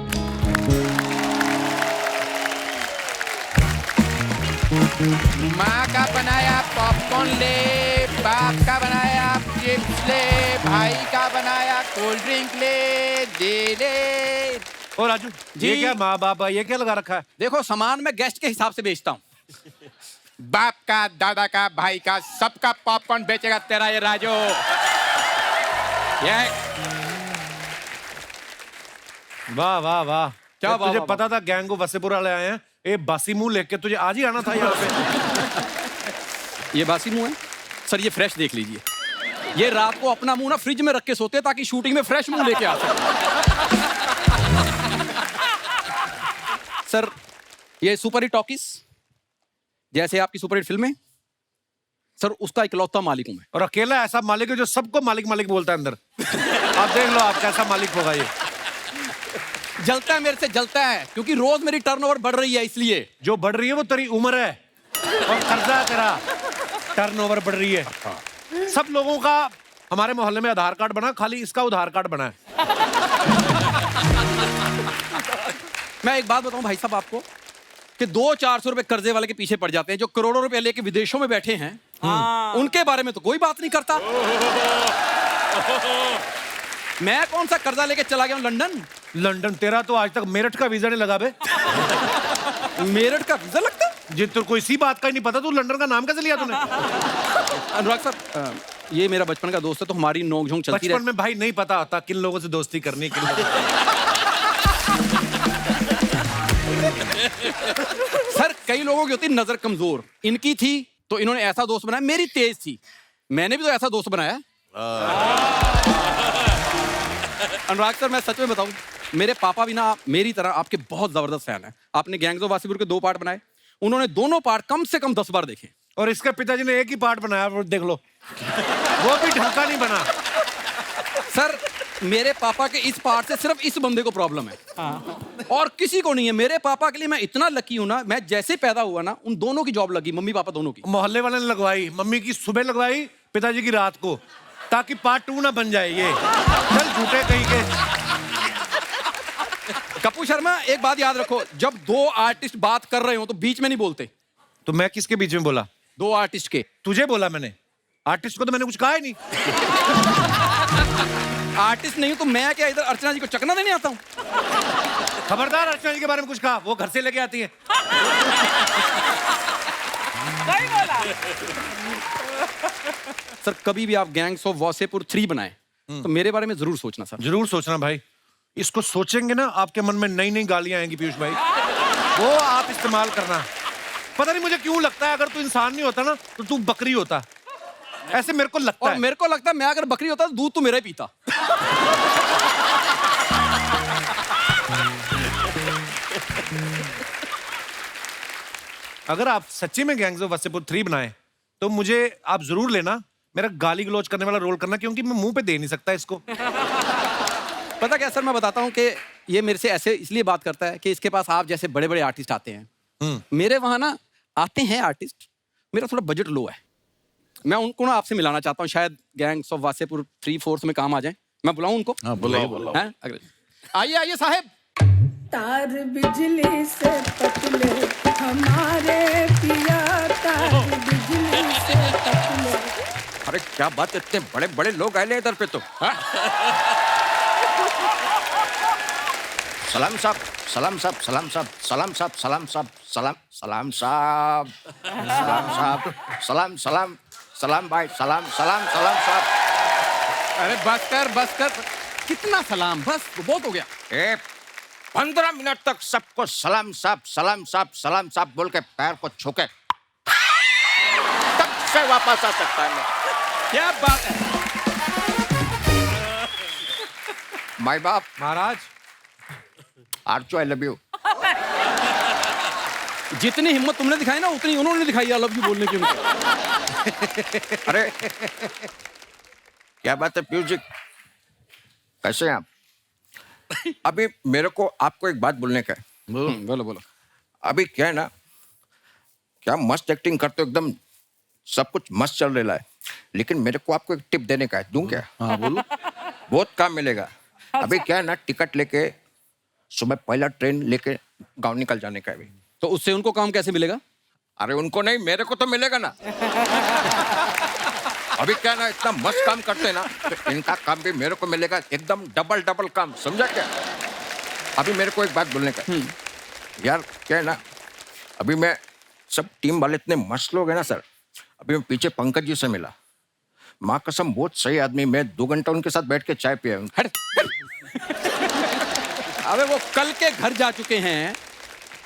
माँ का बनाया पॉपकॉर्न ले, बाप का बनाया चिप्स ले, भाई का बनाया कोल्ड ड्रिंक ले, दे ले। ओ राजू ये क्या माँ बाप ये क्या लगा रखा है? देखो सामान मैं गेस्ट के हिसाब से बेचता हूँ। बाप का, दादा का, भाई का, सबका पॉपकॉर्न बेचेगा तेरा ये राजू। ये वाह वाह वाह। क्या वाह, तुझे वाह, पता था गैंग को वसेपुर वाले आए हैं? ये बासी मुंह लेके तुझे आज ही आना था यहाँ पे। ये बासी मुंह है सर, ये फ्रेश देख लीजिए। ये रात को अपना मुंह ना फ्रिज में रख के सोते हैं ताकि शूटिंग में फ्रेश मुंह लेके आ सके। सर ये सुपर हिट टॉकीज जैसे आपकी सुपर हिट फिल्में सर, उसका इकलौता मालिक हूं मैं। और अकेला ऐसा मालिक है जो सबको मालिक मालिक बोलता है अंदर। आप देख लो आप कैसा मालिक होगा ये। जलता है मेरे से, जलता है क्योंकि रोज मेरी टर्नओवर बढ़ रही है इसलिए। जो बढ़ रही है वो तेरी उम्र है और कर्जा है तेरा। टर्नओवर बढ़ रही है। सब लोगों का हमारे मोहल्ले में आधार कार्ड बना, खाली इसका उधार कार्ड बना है। मैं एक बात बताऊं भाई साहब आपको कि 200-400 रुपए कर्जे वाले के पीछे पड़ जाते हैं जो करोड़ों रुपए लेके विदेशों में बैठे हैं। उनके बारे में तो कोई बात नहीं करता। मैं कौन सा कर्जा लेके चला गया हूं लंदन? लंदन तेरा तो आज तक मेरठ का वीजा नहीं लगा बे। मेरठ का वीजा लगता? जी तो कोई इसी बात का ही नहीं पता, तू लंदन का नाम कैसे लिया तूने? अनुराग साहब ये मेरा बचपन का दोस्त है तो हमारी नोक-झोंक चलती रहती। बचपन में भाई नहीं पता होता किन लोगों से दोस्ती करनी है, किन लोगों सर कई लोगों की होती नजर कमजोर, इनकी थी तो इन्होंने ऐसा दोस्त बनाया। मेरी तेज थी, मैंने भी तो ऐसा दोस्त बनाया। अनुराग सर मैं सच में बताऊं, मेरे पापा भी ना मेरी तरह आपके बहुत जबरदस्त फैन है। आपने गैंग्स ऑफ वासेपुर के 2 पार्ट बनाए, उन्होंने दोनों पार्ट कम से कम 10 बार देखे। और इसके पिताजी ने एक ही पार्ट बनाया, वो देख लो वो भी ढंका नहीं बना। सर मेरे पापा के इस पार्ट से सिर्फ इस बंदे को प्रॉब्लम है और किसी को नहीं है। मेरे पापा के लिए मैं इतना लकी हूं ना, मैं जैसे पैदा हुआ ना उन दोनों की जॉब लगी, मम्मी पापा दोनों की। मोहल्ले वाले ने लगवाई, मम्मी की सुबह लगवाई, पिताजी की रात को, ताकि पार्ट 2 ना बन जाए। ये चल झूठे कहीं के। कपूर शर्मा एक बात याद रखो, जब 2 आर्टिस्ट बात कर रहे हो तो बीच में नहीं बोलते। तो मैं किसके बीच में बोला? 2 आर्टिस्ट के। तुझे बोला मैंने, आर्टिस्ट को तो मैंने कुछ कहा ही नहीं। आर्टिस्ट नहीं हूं तो मैं क्या इधर अर्चना जी को चकना देने आता हूं? खबरदार अर्चना जी के बारे में कुछ कहा, वो घर से लेके आती है। सही बोला। सर कभी भी आप गैंग्स ऑफ वासेपुर 3 बनाए तो मेरे बारे में जरूर सोचना सर। जरूर सोचना भाई। इसको सोचेंगे ना आपके मन में नई नई गालियां आएंगी पीयूष भाई, वो आप इस्तेमाल करना। पता नहीं मुझे क्यों लगता है अगर तू इंसान नहीं होता ना तो तू बकरी होता, ऐसे मेरे को लगता और है। मेरे को लगता है मैं अगर बकरी होता तो दूध तो मेरा ही पीता। अगर आप सच्ची में गैंग्स ऑफ वासेपुर 3 बनाए तो मुझे आप जरूर लेना, मेरा गाली गलौज करने वाला रोल करना, क्योंकि मैं मुंह पे दे नहीं सकता इसको। पता क्या सर, मैं बताता हूँ कि ये मेरे से ऐसे इसलिए बात करता है कि इसके पास आप जैसे बड़े बड़े आर्टिस्ट आते हैं। मेरे वहां ना आते हैं आर्टिस्ट, मेरा थोड़ा बजट लो है। मैं उनको ना आपसे मिलाना चाहता हूँ, शायद गैंग्स ऑफ वासेपुर 3/4 में काम आ जाए। मैं बुलाऊं उनको? हाँ बुलाओ। हैं? आइए आइए साहब। तार बिजली से पतले हमारे पिया, तार बिजली से पतले। अरे क्या बात, इतने बड़े बड़े लोग आए इधर पे तो। सलाम साहब, सलाम साहब, सलाम साहब, सलाम साहब, सलाम साहब, सलाम सलाम साहब, सलाम साहब, सलाम सलाम सलाम भाई, सलाम सलाम सलाम साहब। अरे बस कर, कितना सलाम, बस बहुत हो गया। 15 मिनट तक सबको सलाम साहब, सलाम साहब, सलाम साहब बोल के पैर को छूके, तब से वापस आ सकता है मैं। क्या बात है माई बाप महाराज आर्चो आई लव यू। जितनी हिम्मत तुमने दिखाई ना उतनी उन्होंने दिखाई आई लव यू बोलने की उनको। अरे क्या बात है पीयूष जी, कैसे हैं आप? अभी मेरे को आपको एक बात बोलने का है। बोलो बोलो। अभी क्या है ना, क्या मस्त एक्टिंग करते हो, एकदम सब कुछ मस्त चल रहा है, लेकिन मेरे को आपको एक टिप देने का है, दूं क्या? हाँ बोलो। बहुत काम मिलेगा। अभी क्या है ना, टिकट लेके सुबह पहला ट्रेन लेके गांव निकल जाने का है अभी। तो उससे उनको काम कैसे मिलेगा? अरे उनको नहीं, मेरे को तो मिलेगा ना। अभी क्या ना, इतना मस्त काम करते हैं ना, तो इनका काम भी मेरे को मिलेगा, एकदम डबल डबल काम, समझा क्या? अभी मेरे को एक बात बोलने का यार, क्या है ना, अभी मैं सब टीम वाले इतने मस्त लोग हैं ना सर। अभी मैं पीछे पंकज जी से मिला, माँ कसम बहुत सही आदमी, मैं 2 घंटा उनके साथ बैठ के चाय पिया हूँ। अबे वो कल के घर जा चुके हैं,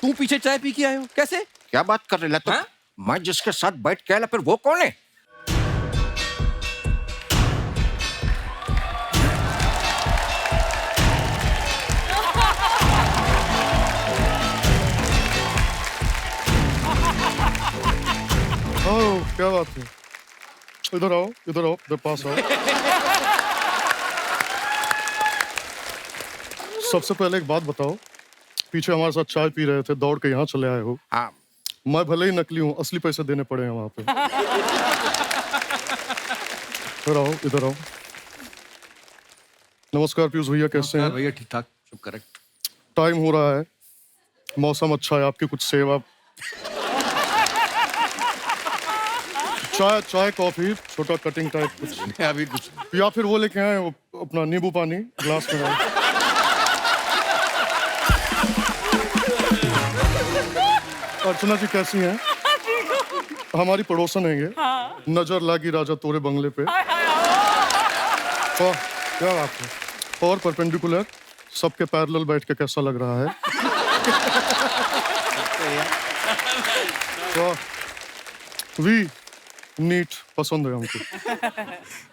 तू पीछे चाय पी के आए हो, कैसे? क्या बात कर रहे तो मैं जिसके साथ बैठ के आया, फिर वो कौन है? क्या बात है, इधर आओ इधर आओ, इधर पास आओ। सबसे पहले एक बात बताओ, पीछे हमारे साथ चाय पी रहे थे, दौड़ के यहाँ चले आए हो। हाँ। मैं भले ही नकली हूँ, असली पैसे देने पड़े हैं वहां पे। इधर आओ इधर आओ। नमस्कार पीयूष भैया, कैसे हैं? भैया ठीक ठाक, सब करेक्ट। टाइम हो रहा है, मौसम अच्छा है, आपकी कुछ सेवा, चाय कॉफी, छोटा कटिंग टाइप कुछ अभी कुछ, या फिर वो लेके आए अपना नींबू पानी ग्लास में डाल। अर्चना जी कैसी हैं? हमारी पड़ोसन है ये। नजर लागी राजा तोरे बंगले पे। क्या बात है। और परपेंडिकुलर सबके पैरेलल बैठ के कैसा लग रहा है? वी नीट पसंद है हमको।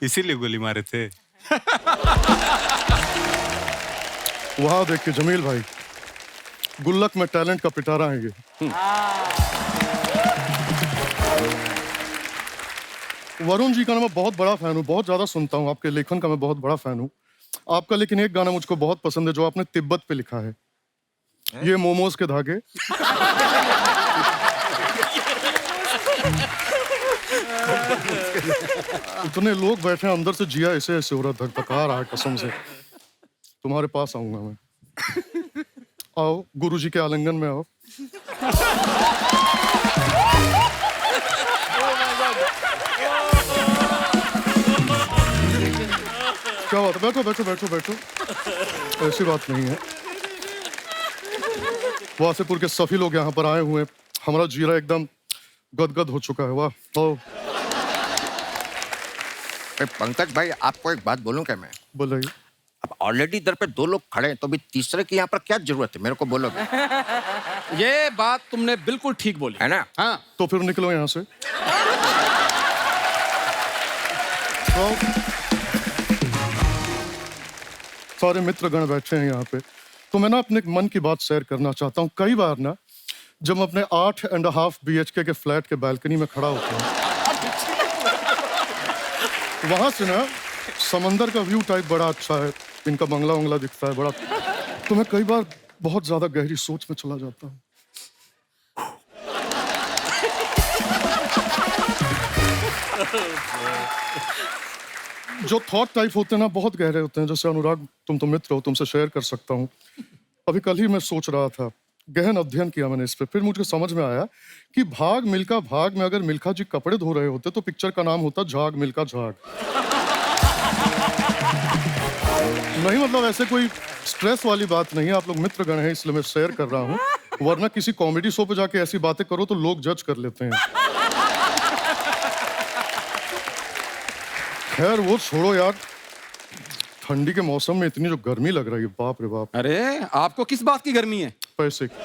इसीलिए गोली मारे थे। वहां देख के जमील भाई, गुल्लक में टैलेंट का पिटारा है ये। वरुण जी का मैं बहुत बड़ा फैन हूँ, बहुत ज्यादा सुनता हूँ, आपके लेखन का मैं बहुत बड़ा फैन हूँ आपका, लेकिन एक गाना मुझको बहुत पसंद है जो आपने तिब्बत पे लिखा है, ये मोमोज के धागे। इतने लोग बैठे हैं, अंदर से जिया ऐसे ऐसे हो रहा, धक धका रहा है, कसम से। तुम्हारे पास आऊंगा मैं। आओ गुरुजी के आलिंगन में आओ। क्या बात है, बैठो बैठो बैठो बैठो, ऐसी बात नहीं है। वासेपुर के सभी लोग यहाँ पर आए हुए, हमारा जीरा एकदम गदगद हो चुका है। वाह। पंकज भाई, आपको एक बात बोलूं क्या मैं? बोलिए। अब ऑलरेडी इधर पे 2 लोग खड़े हैं, तो अभी तीसरे की यहाँ पर क्या जरूरत है, मेरे को बोलोगे? ये बात तुमने बिल्कुल ठीक बोली है ना? हाँ। तो फिर निकलो यहाँ से। सारे मित्रगण बैठे हैं यहाँ पे, तो मैं ना अपने मन की बात शेयर करना चाहता हूँ। कई बार ना जब मैं अपने 8.5 BHK के फ्लैट के बालकनी में खड़ा होता हूँ, वहां से ना समंदर का व्यू टाइप बड़ा अच्छा है, इनका बंगला वंगला दिखता है बड़ा, तो मैं कई बार बहुत ज्यादा गहरी सोच में चला जाता हूँ। जो थॉट टाइप होते हैं ना, बहुत गहरे होते हैं। जैसे अनुराग, तुम तो मित्र हो, तुमसे शेयर कर सकता हूँ। अभी कल ही मैं सोच रहा था, गहन अध्ययन किया मैंने इस पे, फिर मुझे समझ में आया कि भाग मिल्खा भाग में अगर मिल्खा जी कपड़े धो रहे होते तो पिक्चर का नाम होता झाग मिल्खा झाग। नहीं मतलब ऐसे कोई स्ट्रेस वाली बात नहीं है, आप लोग मित्रगण हैं इसलिए मैं शेयर कर रहा हूँ, वरना किसी कॉमेडी शो पे जाके ऐसी बातें करो तो लोग जज कर लेते हैं। खैर वो छोड़ो यार, ठंडी के मौसम में इतनी जो गर्मी लग रही है, बाप रे बाप। अरे आपको किस बात की गर्मी है? पैसे की।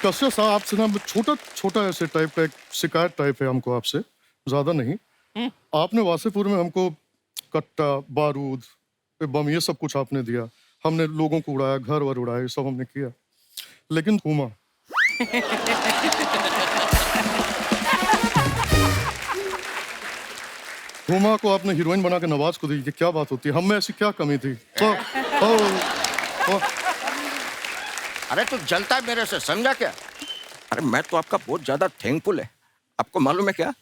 कश्यप साहब आपसे ना छोटा छोटा ऐसे टाइप का एक शिकायत टाइप है हमको आपसे, ज्यादा नहीं। आपने वासेपुर में हमको कट्टा, बारूद, बम ये सब कुछ आपने दिया, हमने लोगों को उड़ाया, घर वर उड़ाया, ये सब हमने किया, लेकिन हुमा हुमा को आपने हीरोइन बना के नवाज को दी, ये क्या बात होती है? हम में ऐसी क्या कमी थी? अरे तू जलता है मेरे से, समझा क्या? अरे मैं तो आपका बहुत ज्यादा थैंकफुल है। आपको मालूम है क्या,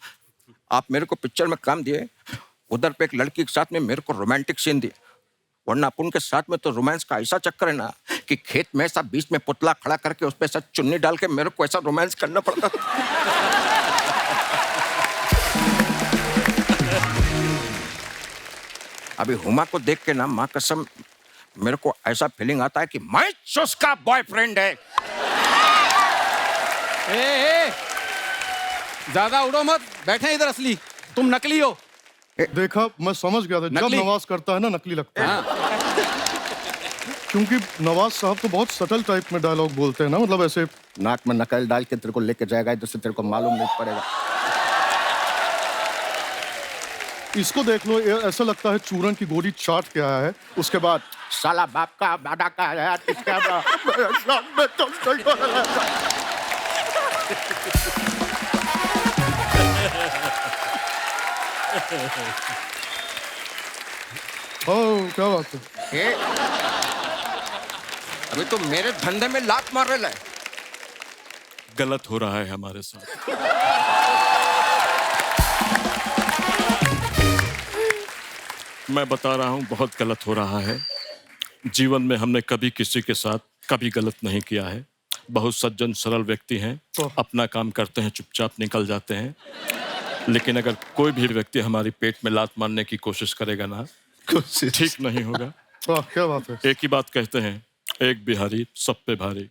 आप मेरे को पिक्चर में काम दिए, उधर पे एक लड़की के साथ में मेरे को रोमांटिक सीन दिए, वरना अपन के साथ में तो रोमांस का ऐसा चक्कर है ना कि खेत में ऐसा बीच में पुतला खड़ा करके उस पे ऐसा चुन्नी डाल के मेरे को ऐसा रोमांस करना पड़ता था। अभी हुमा को देख के ना माँ कसम मेरे को ऐसा फीलिंग आता है कि मैं उसका बॉयफ्रेंड है। ए, ज्यादा उड़ो मत, बैठे इधर, असली तुम नकली हो। देखा, मैं समझ गया था जब नवाज करता है ना नकली लगता है। क्योंकि नवाज साहब तो बहुत सटल टाइप में डायलॉग बोलते हैं ना, मतलब ऐसे नाक में नकल डाल के तेरे को लेके जाएगा जिससे तेरे को मालूम नहीं पड़ेगा। इसको देख लो, ऐसा लगता है चूरन की गोली चाट के आया है, उसके बाद साला बाप का दादा का है, क्या बात है? अभी तो मेरे धंधे में लात मार रहे है। गलत हो रहा है हमारे साथ। मैं बता रहा हूं, बहुत गलत हो रहा है। जीवन में हमने कभी किसी के साथ कभी गलत नहीं किया है। बहुत सज्जन सरल व्यक्ति हैं, अपना काम करते हैं, चुपचाप निकल जाते हैं। लेकिन अगर कोई भी व्यक्ति हमारी पेट में लात मारने की कोशिश करेगा ना, ठीक नहीं होगा। क्या बात है? एक ही बात कहते हैं, एक बिहारी सब पे भारी।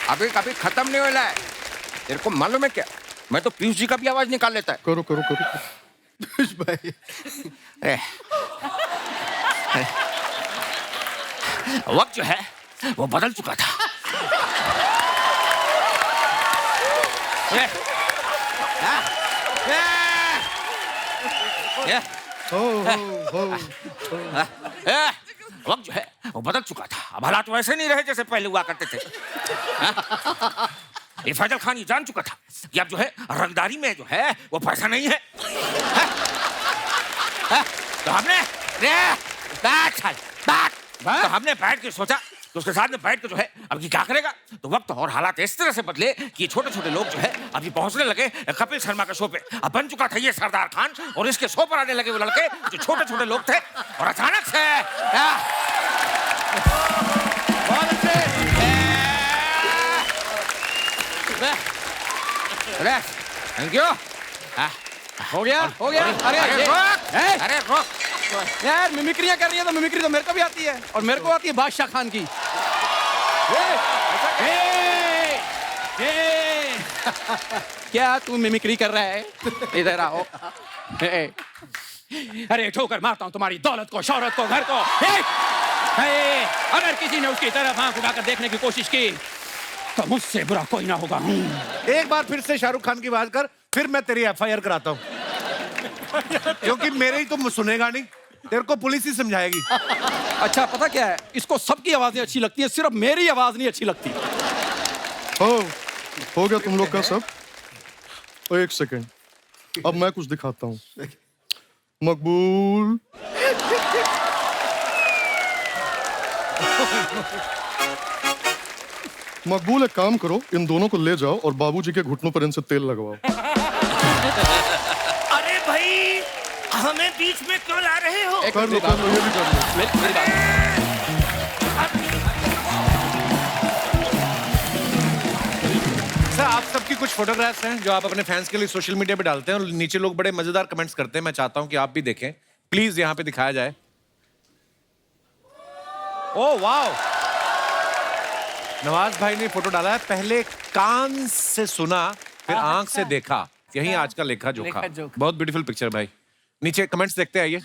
अभी कभी खत्म नहीं होना है। तेरे को मालूम है क्या, मैं तो पीयूष जी का भी आवाज निकाल लेता है। करो करो करो पीयूष भाई, वक्त जो है वो बदल चुका था। वक्त जो है वो बदल चुका था। अब हालात वैसे नहीं रहे जैसे पहले हुआ करते थे। ये फैजल खान ये जान चुका था कि अब जो है रंगदारी में जो है वो पैसा नहीं है। तो हमने तो हमने बैठ के सोचा तो उसके साथ में बैठ के जो है अब ये क्या करेगा। तो वक्त और हालात इस तरह से बदले कि ये छोटे छोटे लोग जो है अभी पहुंचने लगे कपिल शर्मा के शो पे। अब बन चुका था ये सरदार खान और इसके शो पर आने लगे वो लड़के जो छोटे छोटे लोग थे। और अचानक से बहुत अच्छे, थैंक यू। हो गया हो गया। अरे रोक यार, मिमिक्रियां कर रही है तो मिमिक्री तो मेरे को भी आती है, और मेरे को आती है बादशाह खान की। क्या तू मिमिक्री कर रहा है? इधर आओ। अरे ठोकर मारता हूँ तुम्हारी दौलत को, शौहरत को, घर को। अगर किसी ने उसकी तरफ आंख उठाकर देखने की कोशिश की तो मुझसे बुरा कोई ना होगा। एक बार फिर से शाहरुख खान की बात कर, फिर मैं तेरी एफआईआर कराता हूँ। क्योंकि मेरे ही तुम सुनेगा नहीं, तेरे को पुलिस ही समझाएगी। अच्छा पता क्या है, इसको सबकी आवाजें अच्छी लगती है, सिर्फ मेरी आवाज नहीं अच्छी लगती। हो गया तुम लोग का सब? एक सेकेंड, अब मैं कुछ दिखाता हूँ। मकबूल, मकबूल एक काम करो, इन दोनों को ले जाओ और बाबूजी के घुटनों पर इनसे तेल लगवाओ। अरे भाई, हमें बीच में क्यों ला रहे हो? कर लो, ये भी कर लो। सर, आप सबकी कुछ फोटोग्राफ्स हैं जो आप अपने फैंस के लिए सोशल मीडिया पे डालते हैं और नीचे लोग बड़े मजेदार कमेंट्स करते हैं। मैं चाहता हूं कि आप भी देखें, प्लीज यहाँ पे दिखाया जाए। ओह वाओ, नवाज भाई ने फोटो डाला है, पहले कान से सुना फिर आंख से देखा, यही आज का लेखा जोखा। बहुत ब्यूटीफुल पिक्चर भाई। नीचे कमेंट्स देखते आइए।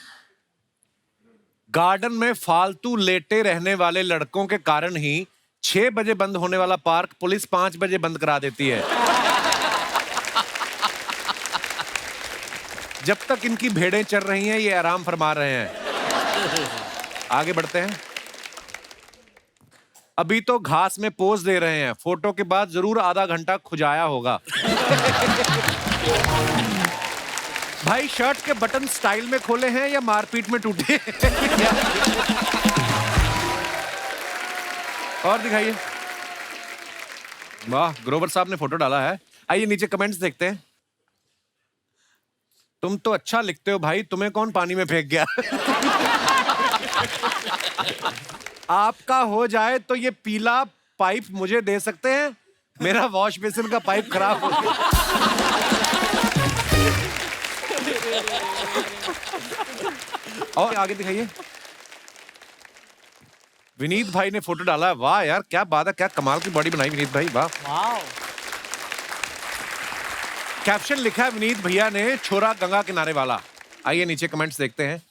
गार्डन में फालतू लेटे रहने वाले लड़कों के कारण ही 6 बजे बंद होने वाला पार्क पुलिस 5 बजे बंद करा देती है। जब तक इनकी भेड़ें चर रही हैं ये आराम फरमा रहे हैं। आगे बढ़ते हैं। अभी तो घास में पोज दे रहे हैं, फोटो के बाद जरूर आधा घंटा खुजाया होगा। भाई शर्ट के बटन स्टाइल में खोले हैं या मारपीट में टूटे? और दिखाइए। वाह, ग्रोवर साहब ने फोटो डाला है। आइए नीचे कमेंट्स देखते हैं। तुम तो अच्छा लिखते हो भाई, तुम्हें कौन पानी में फेंक गया? आपका हो जाए तो ये पीला पाइप मुझे दे सकते हैं? मेरा वॉश बेसिन का पाइप खराब हो गया। और आगे दिखाइए। विनीत भाई ने फोटो डाला है। वाह यार, क्या बात है, क्या कमाल की बॉडी बनाई विनीत भाई, वाह। कैप्शन लिखा है विनीत भैया ने, छोरा गंगा किनारे वाला। आइए नीचे कमेंट्स देखते हैं।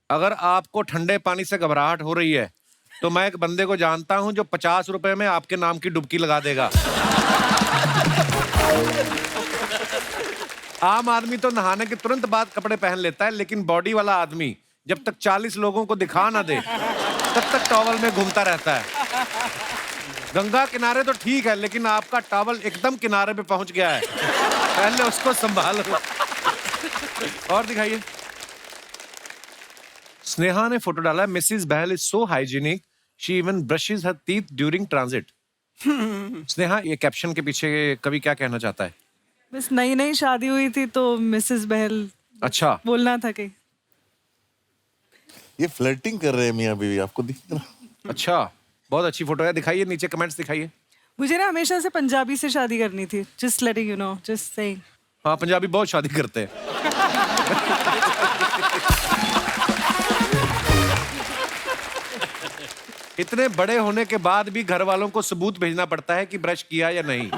अगर आपको ठंडे पानी से घबराहट हो रही है तो मैं एक बंदे को जानता हूं जो 50 रुपए में आपके नाम की डुबकी लगा देगा। आम आदमी तो नहाने के तुरंत बाद कपड़े पहन लेता है, लेकिन बॉडी वाला आदमी जब तक 40 लोगों को दिखा ना दे तब तक टॉवल में घूमता रहता है। गंगा किनारे तो ठीक है, लेकिन आपका टॉवल एकदम किनारे पे पहुंच गया है, पहले उसको संभालो। और दिखाइए। स्नेहा ने फोटो डाला है। Mrs Bahl is so hygienic, she even brushes her teeth during transit. Sneha, ये कैप्शन के पीछे कवि क्या कहना चाहता है? बस नई नई शादी हुई थी तो मिसेस बहल अच्छा बोलना था कि ये फ्लर्टिंग कर रहे हैं मियां बीवी, आपको दिख रहा? अच्छा, बहुत अच्छी फोटो है। दिखाइए नीचे कमेंट्स दिखाइए। मुझे ना हमेशा से पंजाबी से शादी करनी थी। Just letting you know, just saying. हाँ, पंजाबी बहुत शादी करते हैं। इतने बड़े होने के बाद भी घर वालों को सबूत भेजना पड़ता है कि ब्रश किया या नहीं।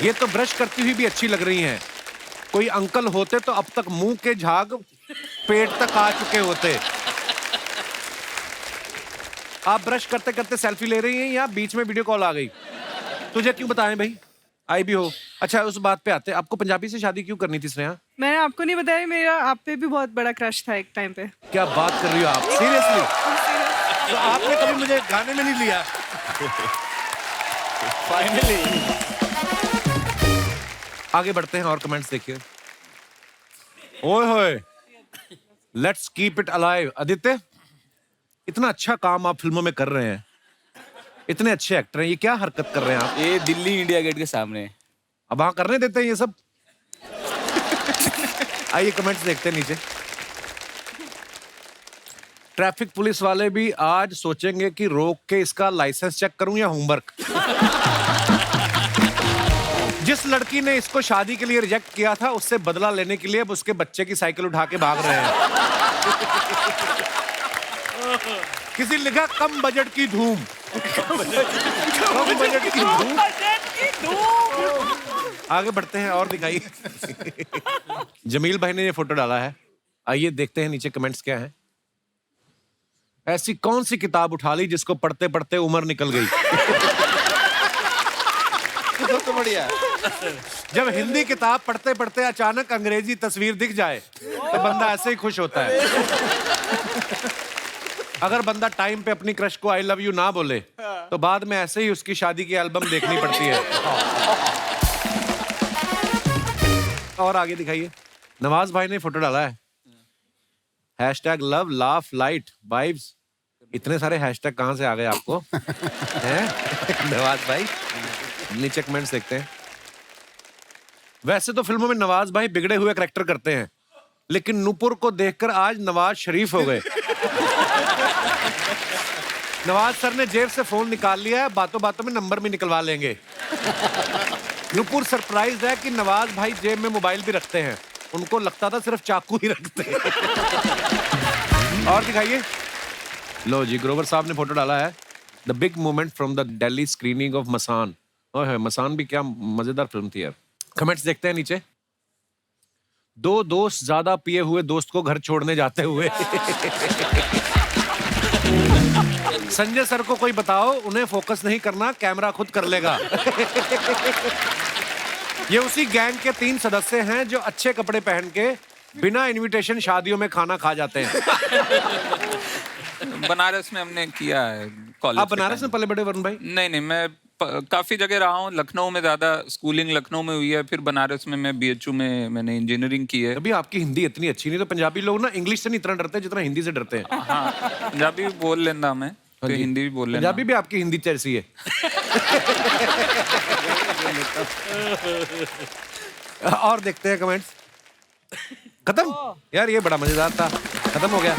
ये तो ब्रश करती हुई भी अच्छी लग रही हैं। कोई अंकल होते तो अब तक मुंह के झाग पेट तक आ चुके होते। आप ब्रश करते करते सेल्फी ले रही हैं या बीच में वीडियो कॉल आ गई? तुझे क्यों बताएं भाई, आई भी हो। अच्छा, उस बात पे आते, आपको पंजाबी से शादी क्यों करनी थी स्नेहा? मैंने आपको नहीं बताया, मेरा आप पे भी बहुत बड़ा क्रश था एक टाइम पे। क्या बात कर रही हो आप, सीरियसली? तो आपने कभी मुझे गाने में नहीं लिया? फाइनली। आगे बढ़ते हैं और कमेंट्स देखिए। ओए होए, let's keep it alive. Aditya, इतना अच्छा काम आप फिल्मों में कर रहे हैं, इतने अच्छे एक्टर हैं, ये क्या हरकत कर रहे हैं आप? ये दिल्ली इंडिया गेट के सामने। अब वहां करने देते हैं ये सब? आइए कमेंट्स देखते हैं नीचे। ट्रैफिक पुलिस वाले भी आज सोचेंगे कि रोक के इसका लाइसेंस चेक करूं या होमवर्क। जिस लड़की ने इसको शादी के लिए रिजेक्ट किया था, उससे बदला लेने के लिए अब उसके बच्चे की साइकिल उठा के भाग रहे हैं। किसी ने लिखा कम बजट की धूम। कम बजट की धूम। आगे बढ़ते हैं और दिखाइए। जमील भाई ने ये फोटो डाला है। आइए देखते हैं नीचे कमेंट्स क्या हैं। ऐसी कौन सी किताब उठा ली जिसको पढ़ते पढ़ते उम्र निकल गई? तो बढ़िया। जब हिंदी किताब पढ़ते पढ़ते अचानक अंग्रेजी तस्वीर दिख जाए तो बंदा ऐसे ही खुश होता है। अगर बंदा टाइम पे अपनी क्रश को आई लव यू ना बोले तो बाद में ऐसे ही उसकी शादी की एल्बम देखनी पड़ती है। और आगे दिखाइए। नवाज भाई ने फोटो डाला है। Hashtag love laugh light vibes. इतने सारे हैशटैग कहां से आ गए आपको? हैं नवाज भाई? नीचे कमेंट्स देखते हैं। वैसे तो फिल्मों में नवाज भाई बिगड़े हुए करैक्टर करते हैं, लेकिन नूपुर को देखकर आज नवाज शरीफ हो गए। नवाज सर ने जेब से फोन निकाल लिया है, बातों बातों में नंबर भी निकलवा लेंगे। नूपुर सरप्राइज है कि नवाज भाई जेब में मोबाइल भी रखते हैं, उनको लगता था सिर्फ चाकू ही रखते हैं। और दिखाइए। लो जी, ग्रोवर साहब ने फोटो डाला है। The big moment from the Delhi screening of Masaan. ओह, मसान भी क्या मजेदार फिल्म थी यार। कमेंट्स देखते हैं नीचे। 2 दोस्त ज्यादा पिए हुए दोस्त को घर छोड़ने जाते हुए। संजय सर को कोई बताओ, उन्हें फोकस नहीं करना, कैमरा खुद कर लेगा। ये उसी गैंग के 3 सदस्य हैं जो अच्छे कपड़े पहन के बिना इनविटेशन शादियों में खाना खा जाते हैं। बनारस में हमने किया है कॉलेज। आप बनारस में पले बड़े वरुण भाई? नहीं, मैं काफी जगह रहा हूँ। लखनऊ में ज्यादा स्कूलिंग लखनऊ में हुई है, फिर बनारस में मैं BHU में मैंने इंजीनियरिंग की है। अभी आपकी हिंदी इतनी अच्छी नहीं, तो पंजाबी लोग ना इंग्लिश से नहीं इतना डरते जितना हिंदी से डरते हैं। हाँ, पंजाबी भी बोल लेना मैं, तो हिंदी भी बोल लेना। पंजाबी भी आपकी हिंदी जैसी है। और देखते हैं कमेंट्स। खत्म यार, ये बड़ा मजेदार था, खत्म हो गया।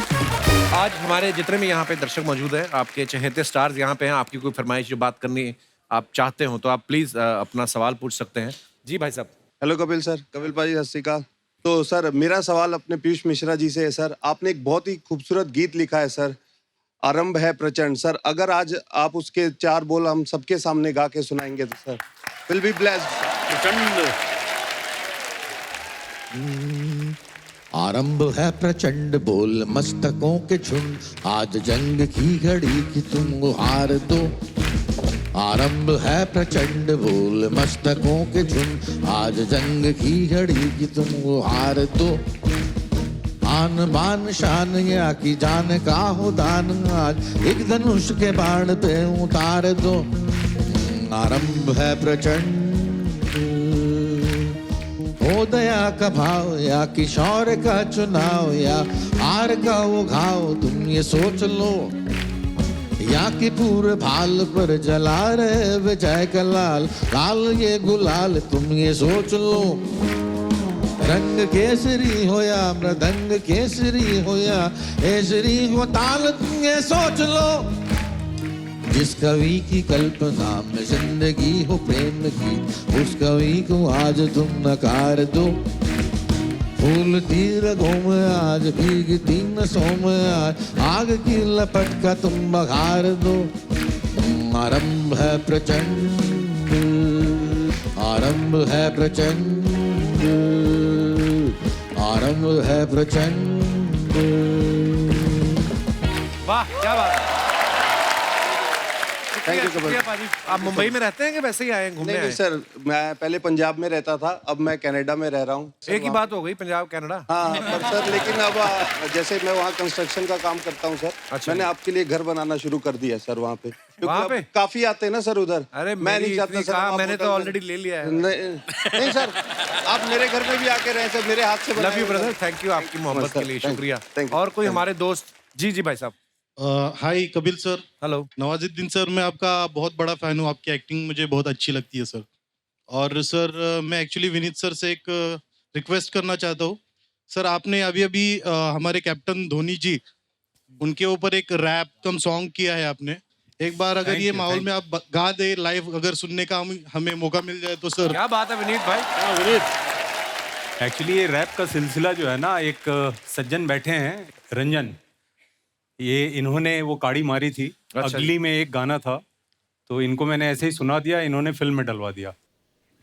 आज हमारे जितने भी यहाँ पे दर्शक मौजूद हैं, आपके चहेते स्टार्स यहाँ पे हैं। आपकी कोई फरमाइश जो बात करनी आप चाहते हो तो आप प्लीज अपना सवाल पूछ सकते हैं। जी भाई साहब। Hello Kapil sir. कपिल भाई सत श्री अकाल। तो सर मेरा सवाल अपने पीयूष मिश्रा जी से है सर। आपने एक बहुत ही खूबसूरत गीत लिखा है सर, आरंभ है प्रचंड। सर अगर आज आप उसके 4 बोल हम सबके सामने गा के सुनाएंगे तो सर विल बी ब्लेस्ड। प्रचंड। आरंभ है प्रचंड बोल मस्तकों के झुंड, आज जंग की घड़ी की तुम हार दो। आरंभ है प्रचंड बोल मस्तकों के झुंड, आज जंग की घड़ी की तुम हार दो। आन बान शान या की जान का हो दान, आज एक धनुष के बाण पे उतार दो। आरंभ है प्रचंड हो दया का भाव या किशोर का चुनाव, या हार का वो घाव तुम ये सोच लो, या कि पूरे भाल पर जला रहे विजय का लाल लाल ये गुलाल तुम ये सोच लो। रंग केसरी हो या मृदंग केसरी हो या केसरी हो ताल तुम ये सोच लो। जिस कवि की कल्पना में जिंदगी हो प्रेम की, उस कवि को आज तुम नकार दो। फूलती रगों में आज भीगती नसों में आज आग की लपट का तुम बघार दो। आरंभ है प्रचंड, आरंभ है प्रचंड, आरंभ है प्रचंड। वाह क्या बात है। Thank you Kapil. आप मुंबई में रहते हैं कि वैसे ही आए हैं घूमने? नहीं सर, मैं पहले पंजाब में रहता था, अब मैं कनाडा में रह रहा हूँ। एक ही बात हो गई, पंजाब कनाडा। हाँ पर सर लेकिन अब जैसे मैं वहाँ कंस्ट्रक्शन का काम करता हूँ सर। अच्छा। मैंने आपके लिए घर बनाना शुरू कर दिया सर वहाँ पे। वहाँ पे? काफी आते हैं ना सर उधर। अरे मैं नहीं चाहता सर आप मैंने तो होटल में- ऑलरेडी ले लिया है। नहीं सर, आप मेरे घर में भी आके रहे सर, मेरे हाथ से love you brother, thank you आपकी मोहब्बत के लिए, शुक्रिया। और कोई हमारे दोस्त? जी जी भाई साहब। Hi Kapil sir. Hello Nawazuddin sir, मैं आपका बहुत बड़ा फैन हूँ, आपकी एक्टिंग मुझे बहुत अच्छी लगती है सर। और सर मैं एक्चुअली विनीत सर से एक रिक्वेस्ट करना चाहता हूँ सर। आपने अभी अभी हमारे कैप्टन धोनी जी, उनके ऊपर एक रैप कम सॉन्ग किया है आपने। एक बार अगर ये माहौल में आप गा दे लाइव, अगर सुनने का हमें मौका मिल जाए तो सर। क्या बात है विनीत भाई। विनीत एक्चुअली ये रैप का सिलसिला जो है ना, एक सज्जन बैठे हैं रंजन, ये इन्होंने वो काड़ी मारी थी। अच्छा अगली में एक गाना था, तो इनको मैंने ऐसे ही सुना दिया, इन्होंने फिल्म में डलवा दिया।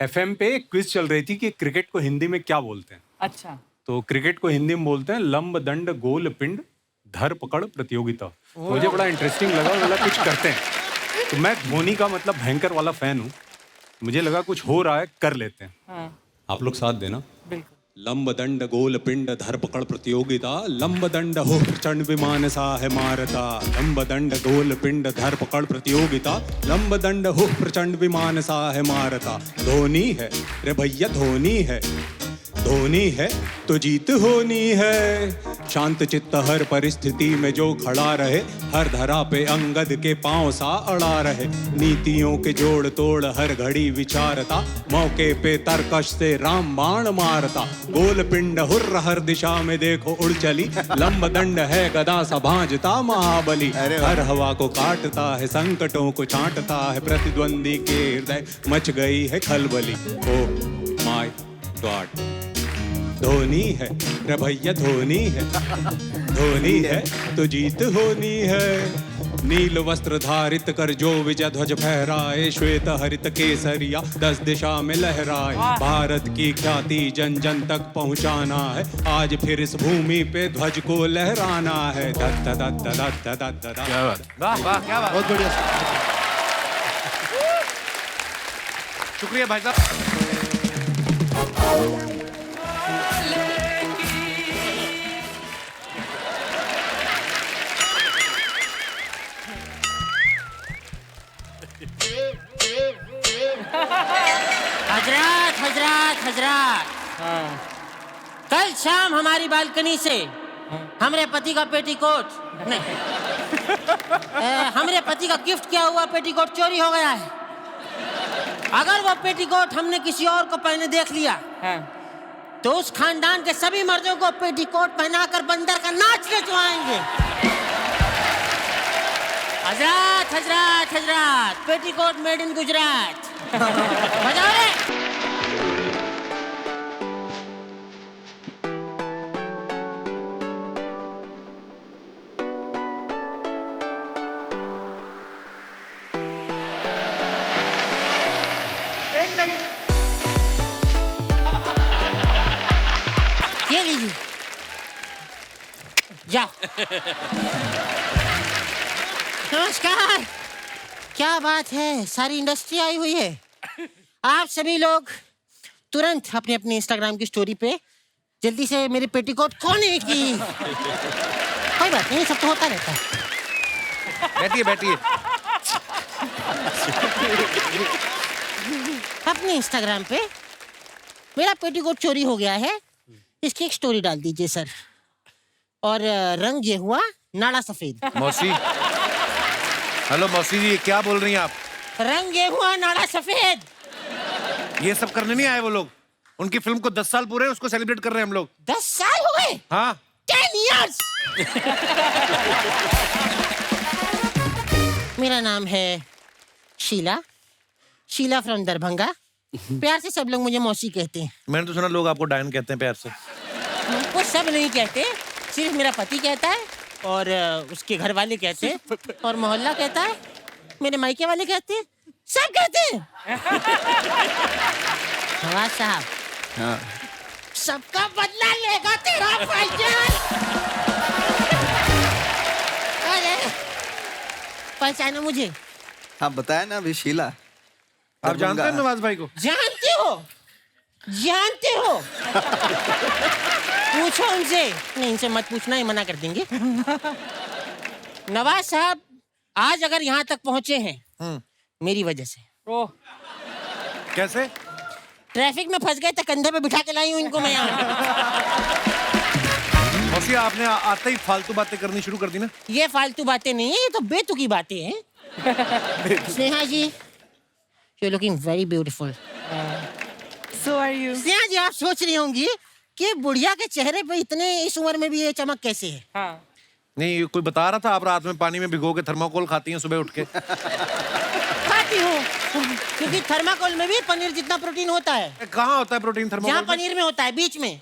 FM पे एक क्विज चल रही थी कि क्रिकेट को हिंदी में क्या बोलते हैं। अच्छा। तो क्रिकेट को हिंदी में बोलते हैं लंब दंड गोल पिंड धर पकड़ प्रतियोगिता। तो मुझे बड़ा इंटरेस्टिंग लगा, बोला कुछ करते हैं। तो मैं धोनी का मतलब भयंकर वाला फैन हूँ, मुझे लगा कुछ हो रहा है, कर लेते हैं। हाँ। आप लोग साथ देना। बिल्कुल। लंब दंड गोल पिंड धर पकड़ प्रतियोगिता, लंब दंड हो प्रचंड विमान सा है मारता। लंब दंड गोल पिंड धर पकड़ प्रतियोगिता, लंब दंड हो प्रचंड विमान सा है मारता। धोनी है रे भैया धोनी है, धोनी है तो जीत होनी है। शांत चित्त हर परिस्थिति में जो खड़ा रहे, हर धरा पे अंगद के पांव सा अड़ा रहे। नीतियों के जोड़ तोड़ हर घड़ी विचारता, मौके पे तरकश से राम बाण मारता। गोल पिंड हुर्र हर दिशा में देखो उड़ चली, लंब दंड है गदा सा भांजता महाबली। हर हवा को काटता है, संकटों को छांटता है, प्रतिद्वंदी के हृदय मच गई है खलबली। ओ माय गॉड, धोनी है रे भैया धोनी है, धोनी है तो जीत होनी है। नील वस्त्र धारित कर जो विजय ध्वज फहराए, श्वेत हरित केसरिया 10 दिशा में लहराए। भारत की ख्याति जन जन तक पहुंचाना है, आज फिर इस भूमि पे ध्वज को लहराना है। दत्त दत्त दत्त दत्त दत्त। क्या बात, वाह वाह, क्या बात, बहुत बढ़िया। शुक्रिया भाई साहब। हजरत हजरत हजरत, कल शाम हमारी बालकनी से हमरे पति का पेटीकोट नहीं, हमरे पति का गिफ्ट किया हुआ पेटीकोट चोरी हो गया है। अगर वो पेटीकोट हमने किसी और को पहने देख लिया तो उस खानदान के सभी मर्दों को पेटीकोट पहनाकर बंदर का नाच नचवाएंगे। हजरत हजरत हजरत, पेटीकोट मेड इन गुजरात। बजाओ। ये लीजिए, जाओ। नमस्कार। क्या बात है, सारी इंडस्ट्री आई हुई है। आप सभी लोग तुरंत अपने अपने इंस्टाग्राम की स्टोरी पे जल्दी से मेरे पेटीकोट खोने की। कोई बात नहीं, सब तो होता रहता है। बैठिए बैठिए। अपने इंस्टाग्राम पे मेरा पेटीकोट चोरी हो गया है, इसकी एक स्टोरी डाल दीजिए सर। और रंग ये हुआ नाड़ा सफेद। मौसी, हेलो मौसी जी, क्या बोल रही हैं आप? रंग ये हुआ नाड़ा सफेद। ये सब करने नहीं आए वो लोग। उनकी फिल्म को 10 साल पूरे, उसको सेलिब्रेट कर रहे हैं हम लोग। 10 साल हो गए? हाँ, 10 years। मेरा नाम है शीला, शीला फ्रॉम दरभंगा। प्यार से सब लोग मुझे मौसी कहते हैं। मैंने तो सुना लोग आपको डायन कहते हैं प्यार से। वो सब नहीं कहते, सिर्फ मेरा पति कहता है और उसके घर वाले कहते हैं और मोहल्ला कहता है, मेरे मायके वाले कहते हैं, सब कहते हैं। नवाज साहब, हाँ। सबका बदला लेगा तेरा भाईजान। अरे, पहचानो मुझे? आप बताया ना अभी शीला। आप जानते हैं नवाज भाई को? जानते हो? जानते हो? पूछो उनसे। नहीं, इनसे मत पूछना, ये मना कर देंगे। नवाज साहब आज अगर यहाँ तक पहुंचे हैं मेरी वजह से। कैसे? ट्रैफिक में फंस गए तो कंधे पे बिठा के लाई हूँ इनको मैं यहाँ। मौसी, आपने आते ही फालतू बातें करनी शुरू कर दी ना। ये फालतू बातें नहीं है, ये तो बेतुकी बातें हैं। स्नेहा जी, you're looking very beautiful. So are you? Sneha जी, आप सोच रही होंगी कि बुढ़िया के चेहरे पे इतने इस उम्र में भी ये चमक कैसे है? हाँ। नहीं, ये कोई बता रहा था आप रात में पानी में भिगो के थर्माकोल खाती हैं सुबह उठ के। खाती हूँ, क्योंकि थर्माकोल में भी पनीर जितना प्रोटीन होता है। कहाँ होता है प्रोटीन थर्माकोल जहाँ में? पनीर में होता है, बीच में।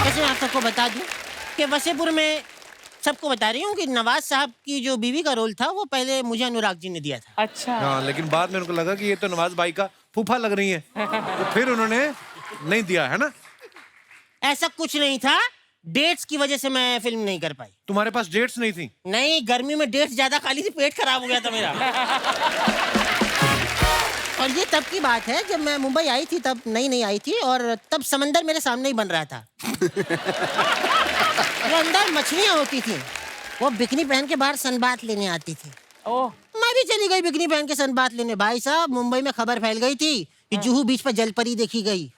वैसे मैं आप सबको बता दूं कि वसेपुर में सबको बता रही हूँ कि नवाज साहब की जो बीवी का रोल था वो पहले मुझे अनुराग जी ने दिया था। अच्छा। हाँ, लेकिन बाद में उनको लगा कि ये तो नवाज भाई का फूफा लग रही है, तो फिर उन्होंने नहीं दिया, है ना? ऐसा कुछ नहीं था, डेट्स की वजह से मैं फिल्म नहीं कर पाई। तुम्हारे पास डेट्स नहीं थी? नहीं, गर्मी में डेट्स ज्यादा खा ली थी, पेट खराब हो गया था मेरा। और ये तब की बात है जब मैं मुंबई आई थी, तब नई आई थी और तब समंदर मेरे सामने ही बन रहा था। वो अंदर मछलियां होती थी, वो बिकनी पहन के बाहर सनबाथ लेने आती थी। ओह, मैं भी चली गई बिकनी पहन के सनबाथ लेने। भाई साहब, मुंबई में खबर फैल गई थी कि जुहू बीच पर जलपरी देखी गई।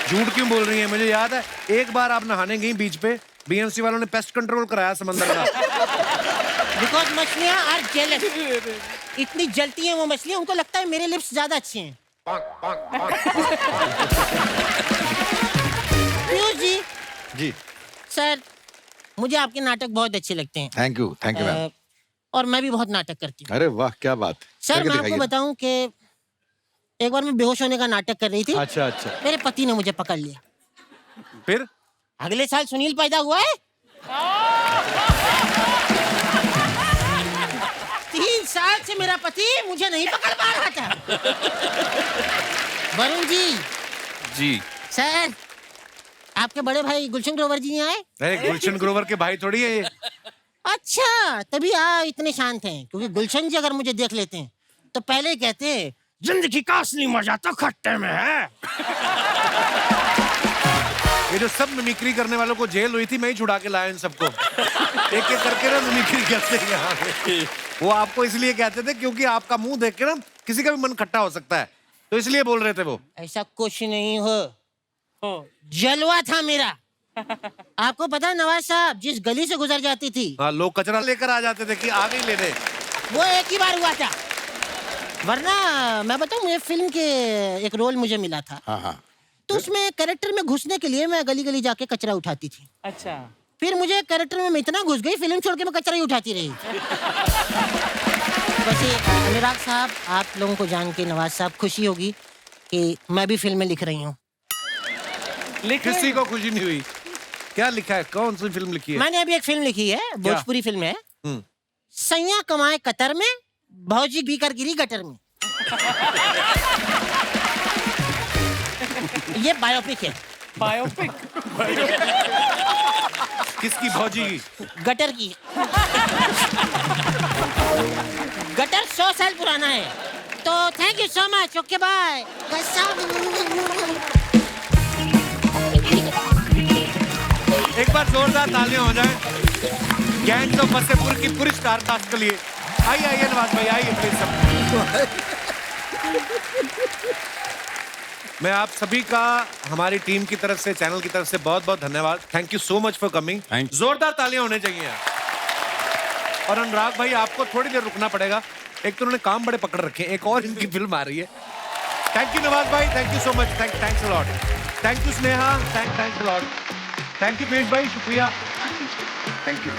झूठ क्यों बोल रही है? मुझे याद है एक बार आप नहाने गई बीच पे, बीएमसी वालों ने पेस्ट कंट्रोल कराया समंदर का। बिकॉज मछलियां आर जेलस, इतनी जलती हैं वो मछलियां, उनको लगता है मेरे लिप्स ज्यादा अच्छे हैं। पीयूष जी। जी सर, मुझे आपके नाटक बहुत अच्छे लगते हैं। Thank you ma'am. और मैं भी बहुत नाटक करती हूँ। अरे वाह, क्या बात। सर, मैं आपको बताऊं कि एक बार मैं बेहोश होने का नाटक कर रही थी। अच्छा अच्छा। मेरे पति ने मुझे पकड़ लिया। फिर अगले साल सुनील पैदा हुआ है। थी, मुझे नहीं पकड़ पा रहा था। वरुण जी। जी सर, आपके बड़े भाई गुलशन ग्रोवर जी नहीं आए? अरे गुलशन ग्रोवर के भाई थोड़ी है ये। अच्छा, तभी आप इतने शांत हैं, क्योंकि गुलशन जी अगर मुझे देख लेते हैं तो पहले ही कहते हैं जिंदगी का असली मजा तो खट्टे में है। ये जो सब मिमिक्री करने वालों को जेल हुई थी, मैं ही छुड़ा के लाया इन सबको। एक एक करके ना मिमिक्री करते हैं यहाँ पे। वो आपको इसलिए कहते थे क्योंकि आपका मुंह देख के ना किसी का भी मन खट्टा हो सकता है, तो इसलिए बोल रहे थे वो। ऐसा कुछ नहीं हो, जलवा था मेरा। आपको पता है नवाज साहब जिस गली से गुजर जाती थी, हाँ, लोग कचरा लेकर आ जाते थे कि आ गई लेने। वो एक ही बार हुआ था, वरना मैं बताऊं, मुझे फिल्म के एक रोल मुझे मिला था। हाँ। तो उसमें कैरेक्टर में घुसने के लिए मैं गली गली जाके कचरा उठाती थी। अच्छा। फिर मुझे कैरेक्टर में मैं इतना घुस गई, फिल्म छोड़ के मैं कचरा ही उठाती रही। वैसे अनुराग साहब, आप लोगों को जान के नवाज साहब खुशी होगी कि मैं भी फिल्में लिख रही हूँ। किसी को खुशी नहीं हुई? क्या लिखा है? कौन सी फिल्म लिखी है? मैंने अभी एक फिल्म लिखी है, भोजपुरी फिल्म है। सैया कमाए कतर में, भौजी बीकर गिरी गटर में। ये बायोपिक है। बायोपिक? किसकी भौजी की? गटर की। गटर 100 साल पुराना है। तो thank you so much, okay bye. एक बार जोरदार तालियां हो जाए गैंग्स ऑफ वसेपुर की पूरी स्टार कास्ट के लिए। आइए आइए नवाज भाई, आइए प्लीज सब। मैं आप सभी का हमारी टीम की तरफ से, चैनल की तरफ से बहुत बहुत धन्यवाद। Thank you so much for coming. जोरदार तालियां होने चाहिए। और अनुराग भाई, आपको थोड़ी देर रुकना पड़ेगा, एक तो उन्होंने काम बड़े पकड़ रखे हैं, एक और इनकी फिल्म आ रही है। थैंक यू नवाज भाई, thank you so much, thanks a lot. Thank you Sneha, thanks a lot. Thank you Piyush भाई, शुक्रिया, थैंक यू।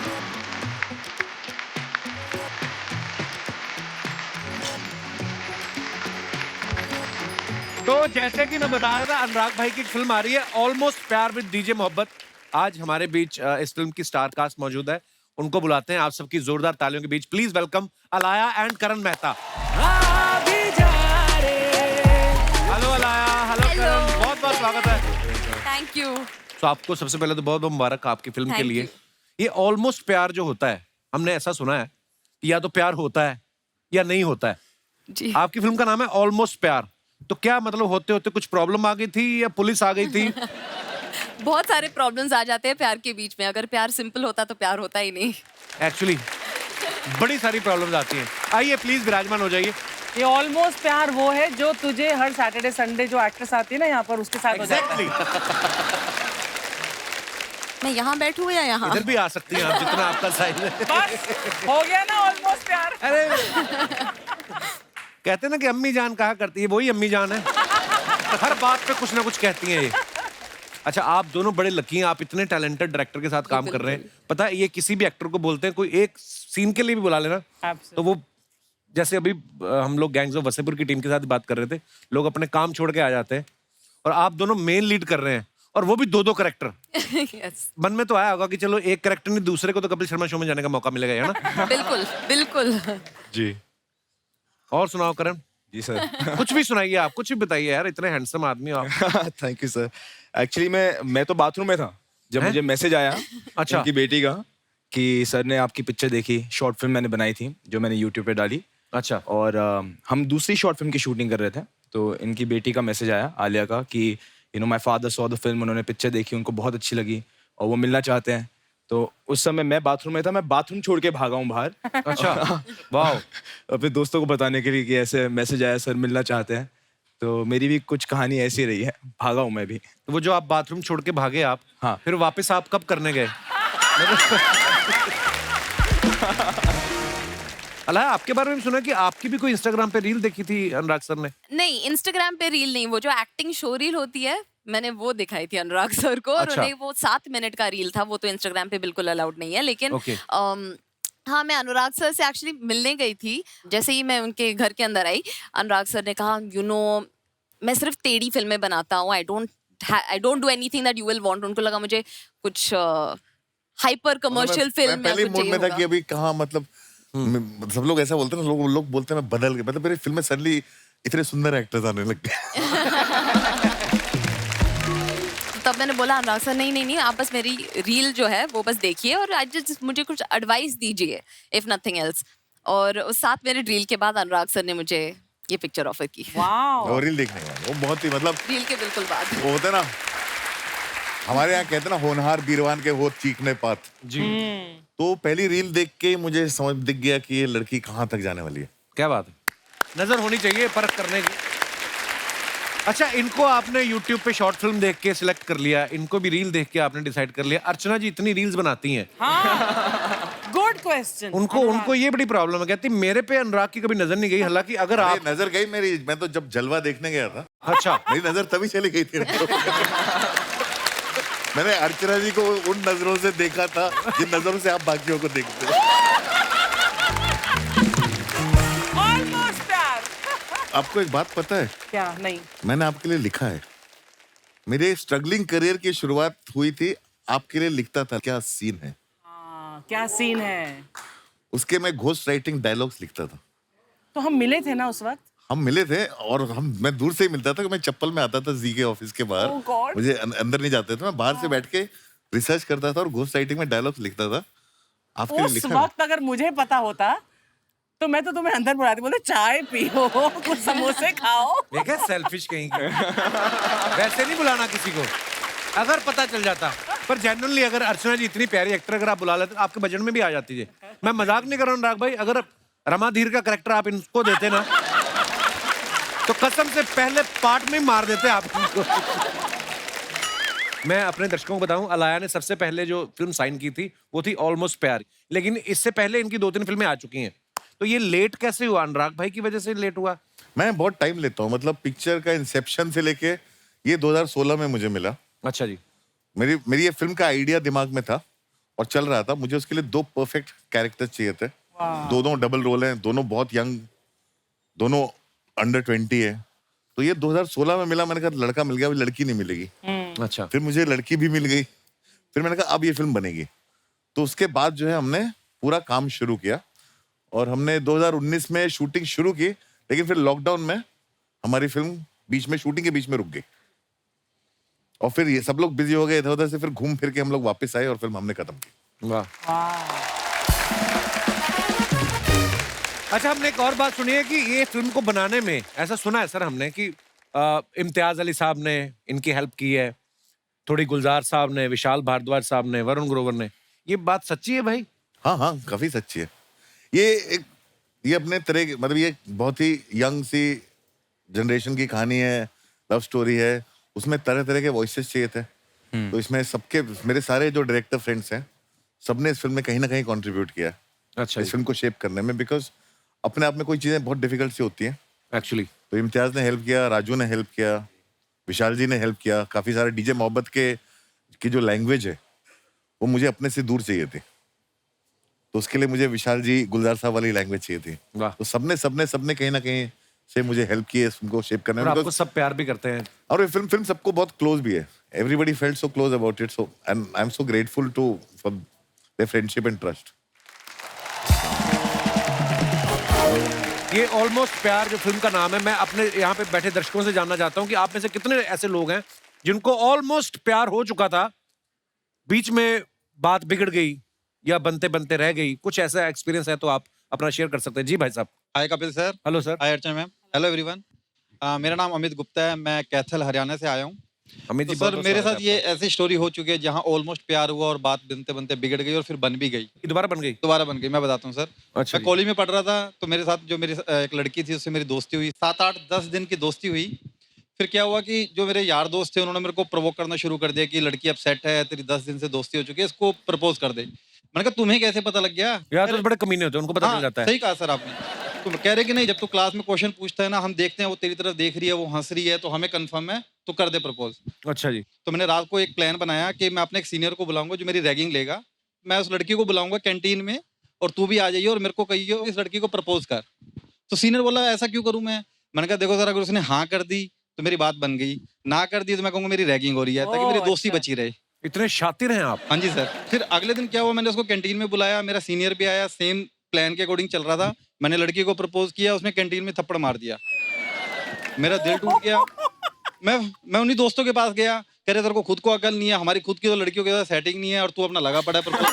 तो जैसे कि मैं बता रहा था, अनुराग भाई की एक फिल्म आ रही है ऑलमोस्ट प्यार विद डीजे मोहब्बत। आज हमारे बीच इस फिल्म की स्टार कास्ट मौजूद है, उनको बुलाते हैं आप सबकी जोरदार तालियों के बीच। Please welcome Alaya and Karan Mehta. Hello Alaya, hello Karan, बहुत बहुत स्वागत है। Thank you. तो आपको सबसे पहले तो बहुत बहुत मुबारक आपकी फिल्म के Thank लिए। ये ऑलमोस्ट प्यार जो होता है, हमने ऐसा सुना है या तो प्यार होता है या नहीं होता है। जी। आपकी फिल्म का नाम है ऑलमोस्ट प्यार, तो क्या मतलब होते होते कुछ प्रॉब्लम आ गई थी या पुलिस आ गई थी? बहुत सारे प्रॉब्लम्स आ जाते हैं प्यार के बीच में। अगर प्यार सिंपल होता तो प्यार होता ही नहीं। एक्चुअली बड़ी सारी प्रॉब्लम्स आती हैं। आइए प्लीज विराजमान हो जाइए। ये ऑलमोस्ट प्यार वो है जो तुझे हर सैटरडे संडे जो एक्ट्रेस आती है ना यहाँ पर, उसके साथ हो जाता है। मैं यहाँ बैठूँ या यहाँ? इधर भी आ सकती हैं आप, जितना आपका साइज है। बस हो गया ना ऑलमोस्ट प्यार। अरे कहते हैं ना कि अम्मी जान कहा करती है, वही अम्मी जान है। हर बात पे कुछ ना कुछ कहती हैं ये। अच्छा, आप दोनों बड़े लकी हैं, आप इतने टैलेंटेड डायरेक्टर के साथ काम कर रहे हैं। पता है, ये किसी भी एक्टर को बोलते हैं, कोई एक सीन के लिए भी बुला लेना तो वो, जैसे अभी हम लोग गैंग्स ऑफ वसेपुर की टीम के साथ बात कर रहे थे, लोग अपने काम छोड़ के आ जाते हैं और आप दोनों मेन लीड कर रहे हैं, और वो भी 2-2 कैरेक्टर। यस। मन में तो आया होगा कि चलो एक कैरेक्टर नहीं, दूसरे को तो कपिल शर्मा शो में जाने का मौका मिलेगा, है ना? बिल्कुल बिल्कुल। जी। और सुनाओ करण जी सर। कुछ भी सुनाइए, आप कुछ भी बताइए यार, इतने हैंडसम आदमी हो आप। Thank you sir. एक्चुअली मैं तो बाथरूम में था जब मुझे मैसेज आया अच्छा उनकी बेटी का कि सर ने आपकी पिक्चर देखी, शॉर्ट फिल्म मैंने बनाई थी जो मैंने यूट्यूब पे डाली। अच्छा। और हम दूसरी शॉर्ट फिल्म की शूटिंग कर रहे थे, तो इनकी बेटी का मैसेज आया आलिया का कि you know my father saw the film, उन्होंने पिक्चर देखी, उनको बहुत अच्छी लगी और वो मिलना चाहते हैं। तो उस समय मैं बाथरूम में था, मैं बाथरूम छोड़ के भागा हूँ बाहर। अच्छा। वाह। अपने दोस्तों को बताने के लिए कि ऐसे मैसेज आया, सर मिलना चाहते हैं। तो मेरी भी कुछ कहानी ऐसी रही है, भागा हूँ मैं भी। तो वो जो आप बाथरूम छोड़ के भागे आप, हाँ, फिर वापस आप कब करने गए? अला, आपके बारे में सुना कि आपकी भी कोई इंस्टाग्राम पे रील देखी थी अनुराग सर ने? नहीं, इंस्टाग्राम पे रील नहीं, वो जो एक्टिंग शो रील होती है मैंने वो दिखाई थी अनुराग सर को। और अच्छा। उन्हें वो 7 मिनट का रील था, वो तो इंस्टाग्राम पे बिल्कुल अलाउड नहीं है। लेकिन हाँ, मैं अनुराग सर से एक्चुअली मिलने गई थी। जैसे ही मैं उनके घर के अंदर आई, अनुराग सर ने कहा, यू नो मैं सिर्फ टेढ़ी फिल्में बनाता हूँ, I don't do anything that you will want. उनको लगा मुझे कुछ हाइपर कमर्शियल फिल्म पहले मूड में था कि अभी कहाँ, मतलब सब लोग ऐसा बोलते हैं ना, लोग बोलते हैं मैं बदल गया, मतलब मेरी फिल्म में सडनली इतने सुंदर एक्टर्स आने लग गए। तब मैंने बोला अनुराग सर नहीं आप बस मेरी रील जो है वो बस देखिए और आज जस्ट मुझे कुछ एडवाइस दीजिए इफ नथिंग एल्स। और उस 7 मिनट रील के बाद अनुराग सर ने मुझे ये पिक्चर ऑफर की। वो रील देखने का वो बहुत ही मतलब रील के बिल्कुल बाद वो होता है ना, हमारे यहाँ कहते हैं ना, होनहार बीरवान के होत चीखने पात जी। तो पहली रील देख के मुझे समझ दिख गया कि ये लड़की कहाँ तक जाने वाली है। क्या बात है, नजर होनी चाहिए परख करने की। अच्छा, इनको आपने YouTube पे शॉर्ट फिल्म देख के सिलेक्ट कर लिया, इनको भी रील देख के आपने डिसाइड कर लिया। अर्चना जी इतनी रील्स बनाती हैं, गुड क्वेश्चन। उनको ये बड़ी प्रॉब्लम है, कहती मेरे पे अनुराग की कभी नजर नहीं गई। हालांकि अगर आप नजर गई मेरी, मैं तो जब जलवा देखने गया था, अच्छा मेरी नजर तभी चली गई थी। मैंने अर्चना जी को उन नजरों से देखा था जिन नजरों से आप बाकियों को देखते हो। आपको एक बात पता है क्या? नहीं। मैंने आपके लिए लिखा है। मेरे स्ट्रगलिंग करियर की शुरुआत हुई थी आपके लिए लिखता था क्या सीन है। क्या सीन है? उसके मैं घोस्ट राइटिंग डायलॉग्स लिखता था। तो हम मिले थे ना उस वक्त? हम मिले थे और मैं दूर से ही मिलता था। मैं चप्पल में आता था जी के ऑफिस के बाहर। Oh God. मुझे अंदर नहीं जाते थे, मैं बाहर से बैठ के रिसर्च करता था और घोस्ट राइटिंग में डायलॉग्स लिखता था। आपके लिए उस लिखा है। वक्त अगर मुझे पता होता तो मैं तो तुम्हें अंदर बुलाती, बोले चाय पियो, कुछ समोसे खाओ। देखे सेल्फिश कहीं के। वैसे नहीं बुलाना किसी को, अगर पता चल जाता। पर जेन्युइनली अगर अर्चना जी इतनी प्यारी एक्टर अगर आप बुला लेते तो आपके बजट में भी आ जाती है। मैं मजाक नहीं कर रहा हूँ अनुराग भाई, अगर रमा धीर का कैरेक्टर आप इनको देते ना तो कसम से पहले पार्ट में मार देते आप इनको। मैं अपने दर्शकों को बताऊं, अलाया ने सबसे पहले जो फिल्म साइन की थी वो थी ऑलमोस्ट प्यार, लेकिन इससे पहले इनकी 2-3 फिल्में आ चुकी हैं। तो ये लेट कैसे हुआ? अनुराग भाई की वजह से लेट हुआ? मैं बहुत टाइम लेता हूँ, मतलब पिक्चर का इंसेप्शन से लेके ये 2016 में मुझे मिला। अच्छा जी। मेरी ये फिल्म का आइडिया दिमाग में था और चल रहा था। मुझे उसके लिए 2 परफेक्ट कैरेक्टर चाहिए थे। दोनों डबल रोल हैं, दोनों बहुत यंग, दोनों अंडर 20 है। तो ये 2016 में मिला। मैंने कहा लड़का मिल गया, अभी लड़की नहीं मिलेगी। अच्छा। फिर मुझे लड़की भी मिल गई। फिर मैंने कहा अब ये फिल्म बनेगी। तो उसके बाद जो है हमने पूरा काम शुरू किया और हमने 2019 में शूटिंग शुरू की, लेकिन फिर लॉकडाउन में हमारी फिल्म बीच में शूटिंग के बीच में रुक गई और फिर ये सब लोग बिजी हो गए इधर उधर से। फिर घूम फिर के हम लोग वापस आए और फिल्म हमने खत्म की। वाह। अच्छा, हमने एक और बात सुनी है कि ये फिल्म को बनाने में ऐसा सुना है सर हमने कि इम्तियाज अली साहब ने इनकी हेल्प की है, थोड़ी गुलजार साहब ने, विशाल भारद्वाज साहब ने, वरुण ग्रोवर ने। ये बात सच्ची है भाई? हाँ, काफी सच्ची है। ये अपने तरह की, मतलब ये बहुत ही यंग सी जनरेशन की कहानी है, लव स्टोरी है। उसमें तरह तरह के वॉइसेस चाहिए थे। तो इसमें सबके, मेरे सारे जो डायरेक्टर फ्रेंड्स हैं, सबने इस फिल्म में कहीं ना कहीं कंट्रीब्यूट किया। अच्छा। इस फिल्म को शेप करने में, बिकॉज अपने आप में कोई चीजें बहुत डिफिकल्ट सी होती हैं एक्चुअली। तो इम्तियाज ने हेल्प किया, राजू ने हेल्प किया, विशाल जी ने हेल्प किया। काफी सारे डीजे मोहब्बत की जो लैंग्वेज है वो मुझे अपने से दूर चाहिए थी, तो उसके लिए मुझे विशाल जी, गुलजार साहब वाली लैंग्वेज चाहिए थी। तो सबने कहीं ना कहीं से मुझे हेल्प की है इस फिल्म को शेप करने में। आपको सब प्यार भी करते हैं और ये फिल्म सबको बहुत क्लोज भी है। Everybody felt so close about it, so and I am so grateful to for their friendship and trust. ये ऑलमोस्ट प्यार जो फिल्म का नाम है, मैं अपने यहाँ पे बैठे दर्शकों से जानना चाहता हूँ कि आप में से कितने ऐसे लोग हैं जिनको ऑलमोस्ट प्यार हो चुका था, बीच में बात बिगड़ गई या बनते बनते रह गई। कुछ ऐसा एक्सपीरियंस है तो आप अपना शेयर कर सकते हैं। जी भाई साहब। Hi Kapil sir. Hello sir. Hi Archana ma'am. Hello everyone. मेरा नाम अमित गुप्ता है, मैं कैथल हरियाणा से आया हूँ। अमित तो जी, सर बहुत-बहुत मेरे स्वागत साथ ये ऐसी स्टोरी हो चुकी है जहाँ ऑलमोस्ट प्यार हुआ और बात बनते बनते बिगड़ गई और फिर बन भी गई। दोबारा बन गई? मैं बताता हूँ सर। अच्छा मैं कॉलेज में पढ़ रहा था, तो मेरे साथ जो मेरी एक लड़की थी उससे मेरी दोस्ती हुई। 7-8-10 दिन की दोस्ती हुई। फिर क्या हुआ कि जो मेरे यार दोस्त थे उन्होंने मेरे को प्रोवोक करना शुरू कर दिया कि लड़की अब सेट है, तेरी 10 दिन से दोस्ती हो चुकी है, इसको प्रपोज कर दे। मैंने कहा तुम्हें कैसे पता लग गया? यार तो बड़े कमीने होते हैं, उनको पता चल जाता है। सही कहा सर आपने। तो कह रहे कि नहीं, जब तू क्लास में क्वेश्चन पूछता है ना, हम देखते हैं वो तेरी तरफ देख रही है, वो हंस रही है, तो हमें कंफर्म है, तो कर दे प्रपोज। अच्छा जी। तो मैंने रात को एक प्लान बनाया कि मैं अपने एक सीनियर को बुलाऊंगा जो मेरी रैगिंग लेगा। मैं उस लड़की को बुलाऊंगा कैंटीन में और तू भी आ जाइए और मेरे को कहिए इस लड़की को प्रपोज कर। तो सीनियर बोला ऐसा क्यों करूं मैं? मैंने कहा देखो सर, अगर उसने हाँ कर दी तो मेरी बात बन गई, ना कर दी तो मैं कहूंगा मेरी रैगिंग हो रही है, ताकि मेरी दोस्ती बची रहे। इतने शातिर हैं आप। हाँ जी सर। फिर अगले दिन क्या हुआ, मैंने उसको कैंटीन में बुलाया, मेरा सीनियर भी आया, सेम प्लान के अकॉर्डिंग चल रहा था। मैंने लड़की को प्रपोज किया, उसने कैंटीन में थप्पड़ मार दिया। मेरा दिल टूट गया। मैं उन्हीं दोस्तों के पास गया, कह रहे तेरे को खुद को अकल नहीं है, हमारी खुद की तो लड़कियों के साथ सेटिंग नहीं है और तू अपना लगा पड़ा है प्रपोज।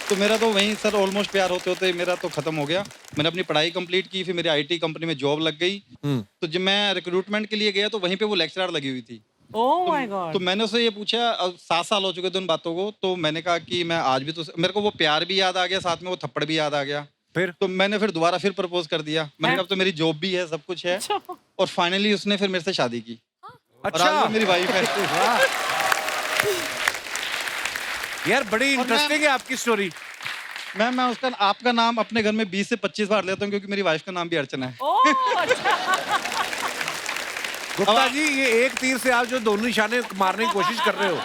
तो मेरा तो वहीं सर ऑलमोस्ट प्यार होते होते मेरा तो खत्म हो गया। मैंने अपनी पढ़ाई कंप्लीट की, फिर मेरी आईटी कंपनी में जॉब लग गई। तो जब मैं रिक्रूटमेंट के लिए गया तो वहीं पे वो लेक्चरर लगी हुई थी। Oh my God. तो मैंने उससे ये पूछा, अब 7 साल हो चुके थे उन बातों को, तो मैंने कहा कि मैं आज भी तो, मेरे को वो प्यार भी याद आ गया, साथ में वो थप्पड़ भी याद आ गया। फिर तो मैंने फिर दोबारा फिर प्रपोज कर दिया। मैंने कहा अब तो मेरी जॉब भी है, सब कुछ है। और फाइनली उसने फिर मेरे से शादी की। और आज वो मेरी वाइफ है। यार बड़ी इंटरेस्टिंग है आपकी स्टोरी। मैं उसका आपका नाम अपने घर में 20 से 25 बार लेता हूँ, क्योंकि मेरी वाइफ का नाम भी अर्चना है। गुप्ता जी, ये एक तीर से आप जो दोनों निशाने मारने की कोशिश कर रहे हो।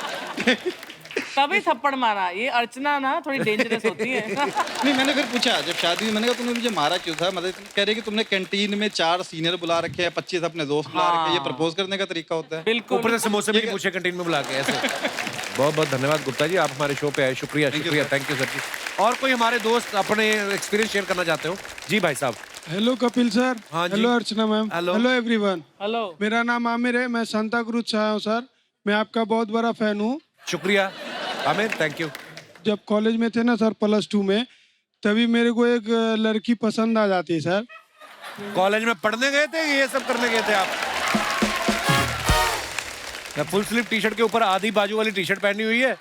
तभी थप्पड़ मारा। ये अर्चना ना थोड़ी डेंजरस होती है। नहीं, मैंने फिर पूछा जब शादी हुई, मैंने कहा तुमने मुझे मारा क्यों था? मतलब कह रहे कि तुमने कैंटीन में 4 सीनियर बुला रखे हैं, 25 अपने दोस्त बुला रखे हैं, ये प्रपोज करने का तरीका होता है। बिल्कुल। ऊपर से समोसे भी नहीं पूछे कैंटीन में बुला के ऐसे। बहुत बहुत धन्यवाद गुप्ता जी, आप हमारे शो पे आए। शुक्रिया शुक्रिया, थैंक यू सर जी। और कोई हमारे दोस्त अपने एक्सपीरियंस शेयर करना चाहते हो? जी भाई साहब। Hello Kapil sir. हाँ जी। हेलो अर्चना मैम। Hello everyone. हेलो। मेरा नाम आमिर है, मैं सांता क्रूज से आया हूँ सर। मैं आपका बहुत बड़ा फैन हूँ। शुक्रिया आमिर, थैंक यू। जब कॉलेज में थे ना सर, +2 में, तभी मेरे को एक लड़की पसंद आ जाती है सर। कॉलेज में पढ़ने गए थे, ये सब करने गए थे आप? फुल स्लीव टी शर्ट के ऊपर आधी बाजू वाली टी शर्ट पहनी हुई है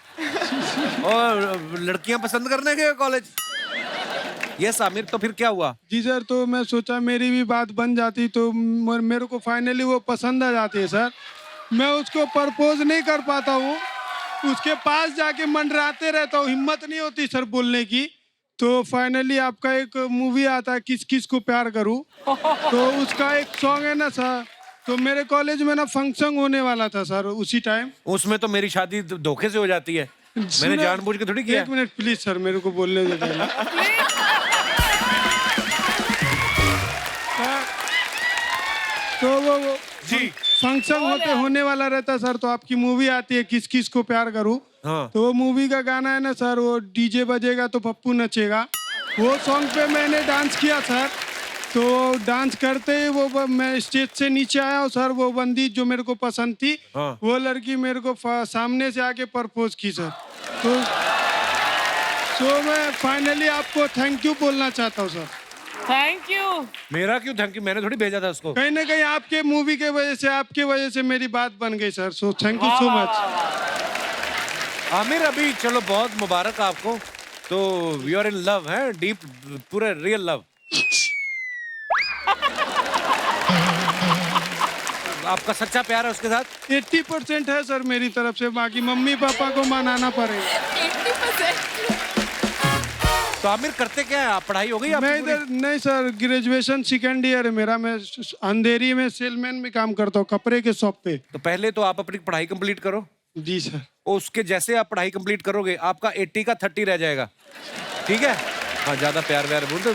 और लड़कियां पसंद करने गए कॉलेज। यस आमिर, तो फिर क्या हुआ? जी सर, तो मैं सोचा मेरी भी बात बन जाती, तो मेरे को फाइनली वो पसंद आ जाती है सर। मैं उसको प्रपोज नहीं कर पाता हूँ, उसके पास जाके मंडराते रहता हूँ, हिम्मत नहीं होती सर बोलने की। तो फाइनली आपका एक मूवी आता है किस किस को प्यार करूँ, तो उसका एक सॉन्ग है ना सर। तो मेरे कॉलेज में ना फंक्शन होने वाला था सर उसी टाइम। उसमें तो मेरी शादी धोखे से हो जाती है, मैंने जानबूझ के थोड़ी किया। 1 मिनट प्लीज सर, मेरे को बोलने दे पहले। तो वो जी फंक्शन होने वाला रहता सर, तो आपकी मूवी आती है किस किस को प्यार करूं। हाँ। तो वो मूवी का गाना है ना सर, वो डीजे बजेगा तो पप्पू नचेगा, वो सॉन्ग पे मैंने डांस किया सर। तो डांस करते ही वो मैं स्टेज से नीचे आया और सर वो बंदी जो मेरे को पसंद थी, हाँ। वो लड़की मेरे को सामने से आके प्रपोज की सर। तो मैं फाइनली आपको थैंक यू बोलना चाहता हूँ सर। Thank you. मेरा क्यों थैंक यू? मैंने थोड़ी भेजा था उसको। कहीं ना कहीं आपके मूवी के वजह से, आपके वजह से मेरी बात बन गई sir. So thank you so much. Aamir, अभी चलो बहुत मुबारक आपको। तो वी आर इन लव है, डीप, पूरा रियल लव। आपका सच्चा प्यार है उसके साथ? 80% है सर मेरी तरफ से, बाकी मम्मी पापा को मनाना पड़ेगा। 80%। तो आमिर करते क्या है आप? पढ़ाई हो गई आपकी? मैं इधर नहीं सर, ग्रेजुएशन 2nd ईयर है मेरा। मैं अंधेरी में सेलमैन में काम करता हूँ, कपड़े के शॉप पे। तो पहले तो आप अपनी पढ़ाई कंप्लीट करो। जी सर। उसके जैसे आप पढ़ाई कंप्लीट करोगे, आपका 80 का 30 रह जाएगा, ठीक है? हाँ, ज्यादा प्यार व्यार बोल दो।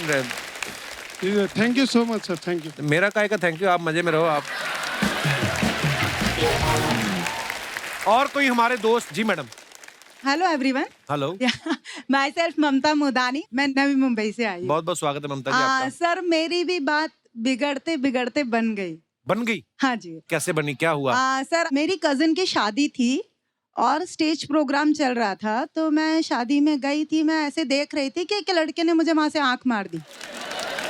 Thank you so much sir, thank you. मेरा काहे का थैंक यू, आप मजे में रहो आप। और कोई हमारे दोस्त? जी madam. Hello everyone. Hello. Myself Mamta Mudani, मैं नवी मुंबई से आई हूँ। बहुत बहुत स्वागत है ममता जी आपका। सर मेरी भी बात बिगड़ते बिगड़ते बन गई। बन गई? हाँ जी। कैसे बनी, क्या हुआ? सर मेरी कजिन की शादी थी और स्टेज प्रोग्राम चल रहा था, तो मैं शादी में गई थी। मैं ऐसे देख रही थी कि एक लड़के ने मुझे वहां से आंख मार दी।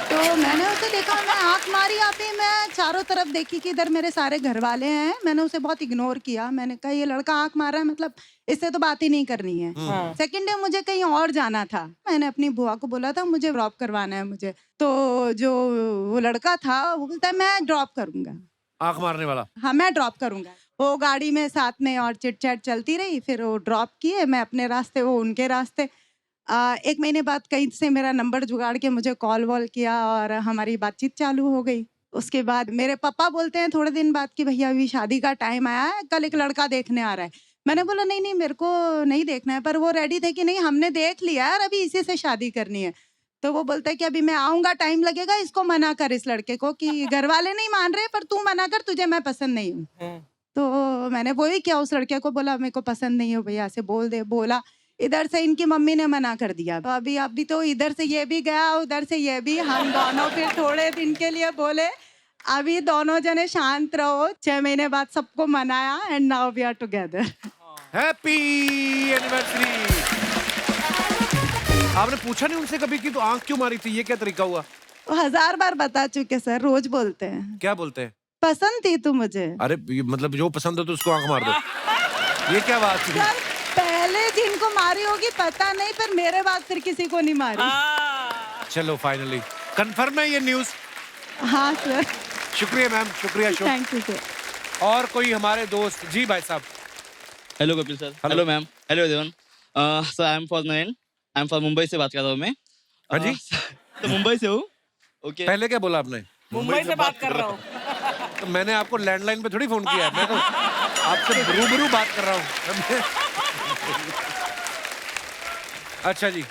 तो मैंने उसे देखा, मैं आंख मारी आती, मैं चारों तरफ देखी कि इधर मेरे सारे घर वाले हैं। मैंने उसे बहुत इग्नोर किया। मैंने कहा ये लड़का आंख मार रहा है, मतलब इससे तो बात ही नहीं करनी है। सेकंड डे मुझे कहीं और जाना था। मैंने अपनी बुआ को बोला था मुझे ड्रॉप करवाना है मुझे। तो जो वो लड़का था वो बोलता है मैं ड्रॉप करूंगा। आंख मारने वाला? हाँ, मैं ड्रॉप करूंगा। वो गाड़ी में साथ में और चिट चैट चलती रही। फिर वो ड्रॉप किए, मैं अपने रास्ते, वो उनके रास्ते। 1 महीने बाद कहीं से मेरा नंबर जुगाड़ के मुझे कॉल वॉल किया और हमारी बातचीत चालू हो गई। उसके बाद मेरे पापा बोलते हैं थोड़े दिन बाद कि भैया अभी शादी का टाइम आया है, कल एक लड़का देखने आ रहा है। मैंने बोला नहीं नहीं, मेरे को नहीं देखना है। पर वो रेडी थे कि नहीं हमने देख लिया है, अभी इसी से शादी करनी है। तो वो बोलता है कि अभी मैं आऊंगा, टाइम लगेगा, इसको मना कर इस लड़के को कि घर वाले नहीं मान रहे, पर तू मना कर, तुझे मैं पसंद नहीं हूँ। तो मैंने वही किया, उस लड़के को बोला मेरे को पसंद नहीं हो भैया, ऐसे बोल दे। बोला इधर से इनकी मम्मी ने मना कर दिया। तो अभी तो इधर से ये भी गया, उधर से ये भी, हम दोनों फिर थोड़े दिन के लिए बोले अभी दोनों जने शांत रहो। 6 महीने बाद सबको मनाया and now we are together. Happy anniversary. आपने पूछा नहीं उनसे कभी कि तो आंख क्यों मारी थी, ये क्या तरीका हुआ? वो 1000 बार बता चुके सर, रोज बोलते हैं। क्या बोलते हैं? पसंद थी तू मुझे। अरे मतलब जो पसंद हो तो उसको आंख मार दो, ये क्या बात थी? सर पहले जिनको मारी होगी पता नहीं, पर मेरे बाद फिर किसी को नहीं मारी। चलो फाइनली कंफर्म है ये न्यूज? हाँ सर। शुक्रिया मैम, शुक्रिया अशोक। Thank you sir. और कोई हमारे दोस्त? जी भाई साहब। Hello Kapil sir. Hello ma'am. Hello everyone. Sir I am from Mumbai से बात कर रहा हूँ मैं। हाँ जी। तो मुंबई से हूँ। ओके। पहले क्या बोला आपने? मुंबई से बात कर रहा हूँ। तो मैंने आपको लैंडलाइन पे थोड़ी फोन किया है, मैं तो आपसे रूबरू बात कर रहा हूँ। अच्छा जी।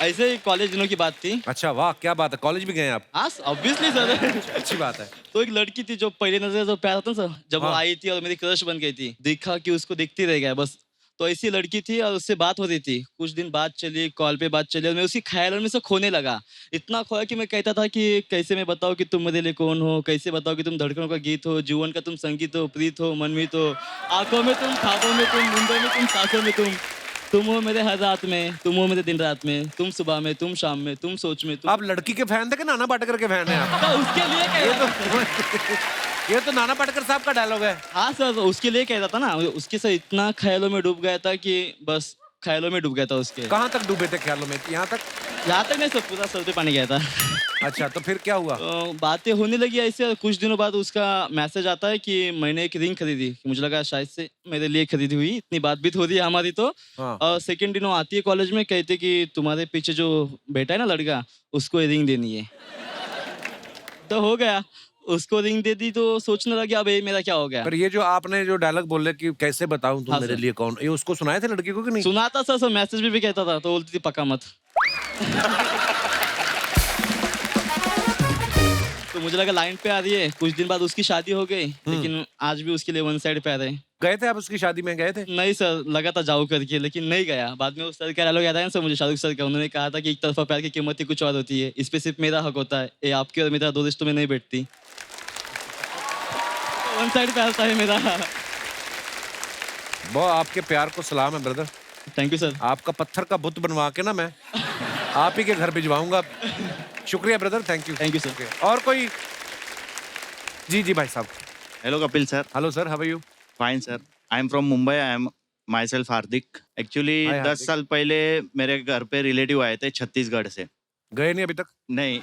ऐसे ही कॉलेज दिनों की बात थी। अच्छा वाह, क्या बात है, कॉलेज भी गए आप? हाँ ऑब्वियसली सर। अच्छी बात है। तो एक लड़की थी जो पहले नजर जो प्यार था ना सर, जब वो हाँ। आई थी और मेरी क्रश बन गई थी, देखा कि उसको दिखती रह गया बस। तो ऐसी लड़की थी और उससे बात हो रही थी, कुछ दिन बात चली, कॉल पे बात चली और मैं उसी ख्यालों में से खोने लगा। इतना खोया कि मैं कहता था कि कैसे मैं बताऊं कि तुम मेरे लिए कौन हो, कैसे बताओ कि तुम धड़कनों का गीत हो, जीवन का तुम संगीत हो, प्रीत हो, मनमीत हो, आंखों में तुम, ख्वाबों में तुम, मुंडों में तुम, सांसों में तुम हो मेरे हर रात में, तुम हो मेरे दिन रात में, तुम सुबह में, तुम शाम में, तुम सोच में। आप लड़की के फैन थे कि नाना पाटेकर के फैन हैं आप? तो उसके लिए ये तो नाना पाटेकर साहब का डायलॉग है। हाँ सर, उसके लिए कह रहा था ना, उसके साथ इतना ख्यालों में डूब गया था कि बस ख्यालों में डूब गया था उसके। कहाँ तक डूबे थे ख्यालों में? यहाँ तक नहीं सर, पूरा सर पे पानी गया था। अच्छा, तो फिर क्या हुआ? तो बातें होने लगी ऐसे। कुछ दिनों बाद उसका मैसेज आता है कि मैंने एक रिंग खरीदी, मुझे लगा शायद से मेरे लिए खरीदी हुई, इतनी बातचीत हो रही है हमारी। तो और सेकंड दिनों आती है कॉलेज में, कहते कि तुम्हारे पीछे जो बैठा है ना लड़का, उसको रिंग देनी है। तो हो गया, उसको रिंग दे दी। तो सोचने लगे अब ये मेरा क्या हो गया। पर ये जो आपने जो डायलॉग बोले कि कैसे बताऊं तुम हाँ, मेरे सर। लिए कौन, ये उसको सुनाए थे लड़की को कि नहीं? सुनाता सर, मैसेज भी कहता था, तो बोलती थी पक्का मत। तो मुझे लगा लाइन पे आ रही है। कुछ दिन बाद उसकी शादी हो गई, लेकिन आज भी उसके लिए वन साइड पे आ रहे। गए थे आप उसकी शादी में? गए थे? नहीं सर, लगा था जाऊँ करके, लेकिन नहीं गया। बाद में उस सर का डायलॉग याद आया ना सर मुझे, शाहरुख सर का। उन्होंने कहा था कि एक तरफा प्यार की कीमत ही कुछ और होती है, इस पे सिर्फ मेरा हक होता है, ये आपके और मेरा दो रिश्तों में नहीं बैठती। वन साइड प्यार था है मेरा। बहुत आपके प्यार को सलाम है ब्रदर। Thank you sir. आपका पत्थर का बुत बनवा के ना मैं आप ही के घर भिजवाऊंगा। शुक्रिया brother, thank you. Thank you sir. और कोई? जी जी भाई साहब। Hello Kapil sir. Hello sir, how are you? Fine sir. I am from Mumbai. I am myself Hardik. Actually Hi, 10 Hardik. साल पहले मेरे घर पे रिलेटिव आए थे छत्तीसगढ़ से। गए नहीं अभी तक? नहीं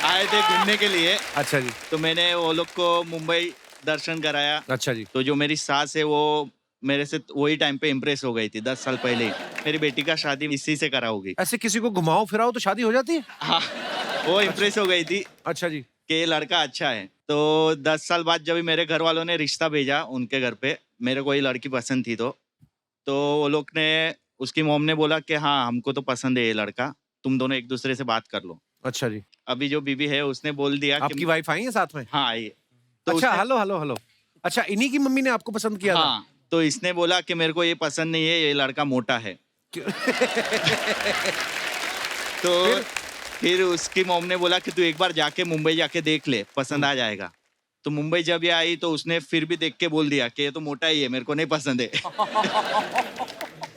आए थे घूमने के लिए। अच्छा जी। तो मैंने वो लोग को मुंबई दर्शन कराया। अच्छा जी। तो जो मेरी सास है वो मेरे से वही टाइम पे इम्प्रेस हो गई थी 10 साल पहले। मेरी बेटी का शादी इसी से करा होगी। ऐसे किसी को घुमाओ फिराओ तो शादी हो जाती है? हाँ, वो इम्प्रेस हो गई थी। अच्छा जी। कि ये लड़का अच्छा है। तो 10 साल बाद जब मेरे घर वालों ने रिश्ता भेजा उनके घर पे, मेरे को ये लड़की पसंद थी। तो वो लोग ने, उसकी मोम ने बोला कि हाँ हमको तो पसंद है ये लड़का, तुम दोनों एक दूसरे से बात कर लो। अच्छा जी। अभी जो बीबी है उसने बोल दिया आपकी वाइफ आई है साथ में? हाँ आई है। अच्छा, उसने- हेलो हेलो हेलो। अच्छा, इन्हीं की मम्मी ने आपको पसंद किया था? हाँ, तो इसने बोला कि मेरे को ये पसंद नहीं है, ये लड़का मोटा है। तो फिर उसकी मोम ने बोला कि तू एक बार जाके मुंबई जाके देख ले, पसंद आ जाएगा। तो मुंबई जब ये आई तो उसने फिर भी देख के बोल दिया कि ये तो मोटा ही है, मेरे को नहीं पसंद है।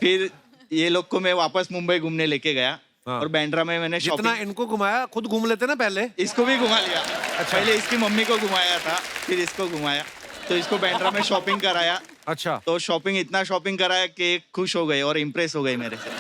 फिर ये लोग को मैं वापस मुंबई घूमने लेके गया। और बैंड्रा में मैंने जितना शॉपिंग, इनको घुमाया खुद घूम लेते ना पहले। इसको भी घुमा लिया। पहले इसकी मम्मी को घुमाया था, फिर इसको घुमाया। तो इसको बैंड्रा में शॉपिंग कराया। अच्छा। तो शॉपिंग, इतना शॉपिंग कराया कि खुश हो गई और इम्प्रेस हो गई मेरे से।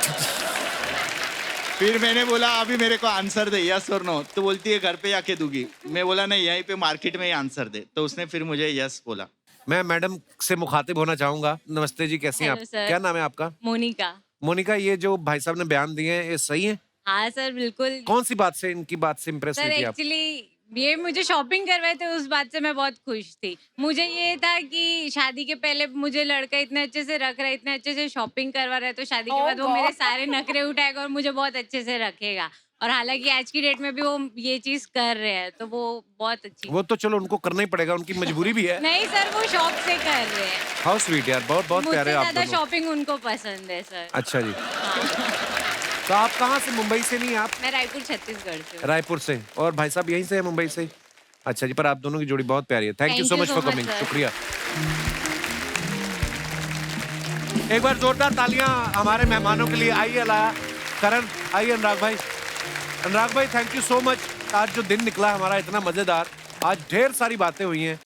फिर मैंने बोला अभी मेरे को आंसर दे, यस और नो। तो बोलती है घर पे जाके दूंगी। मैं बोला नहीं, यहीं पे मार्केट में ही आंसर दे। तो उसने फिर मुझे यस बोला। मैं मैडम से मुखातिब होना चाहूंगा। नमस्ते जी, कैसी हैं आप? Hello sir. क्या नाम है आपका? मोनिका। मोनिका, ये जो भाई साहब ने बयान दिए हैं ये सही है? हाँ सर, बिल्कुल। कौन सी बात से, इनकी बात से इम्प्रेस सर हुई थी आप? एक्चुअली ये मुझे शॉपिंग करवाए थे, उस बात से मैं बहुत खुश थी। मुझे ये था कि शादी के पहले मुझे लड़का इतने अच्छे से रख रहा है, इतने अच्छे से शॉपिंग करवा रहा है, तो शादी के बाद वो मेरे सारे नखरे उठाएगा और मुझे बहुत अच्छे से रखेगा। और हालांकि आज की डेट में भी वो ये चीज कर रहे हैं, तो वो बहुत अच्छी। वो तो चलो उनको करना ही पड़ेगा, उनकी मजबूरी भी है। नहीं सर, वो शौक से कर रहे हैं। हाउ स्वीट यार, बहुत बहुत मुझसे प्यारे आप ज्यादा दोनों। शॉपिंग उनको पसंद है सर। अच्छा जी। तो आप कहाँ से, मुंबई से नहीं आप? मैं रायपुर छत्तीसगढ़ से हूँ। रायपुर से। और भाई साहब यहीं से है, मुंबई से? अच्छा जी, पर आप दोनों की जोड़ी बहुत प्यारी है। Thank you so much for coming, शुक्रिया। एक बार जोरदार तालियां हमारे मेहमानों के लिए। आइए लाया करण, आइए अनुराग भाई। अनुराग भाई थैंक यू सो मच। आज जो दिन निकला हमारा इतना मजेदार, आज ढेर सारी बातें हुई हैं।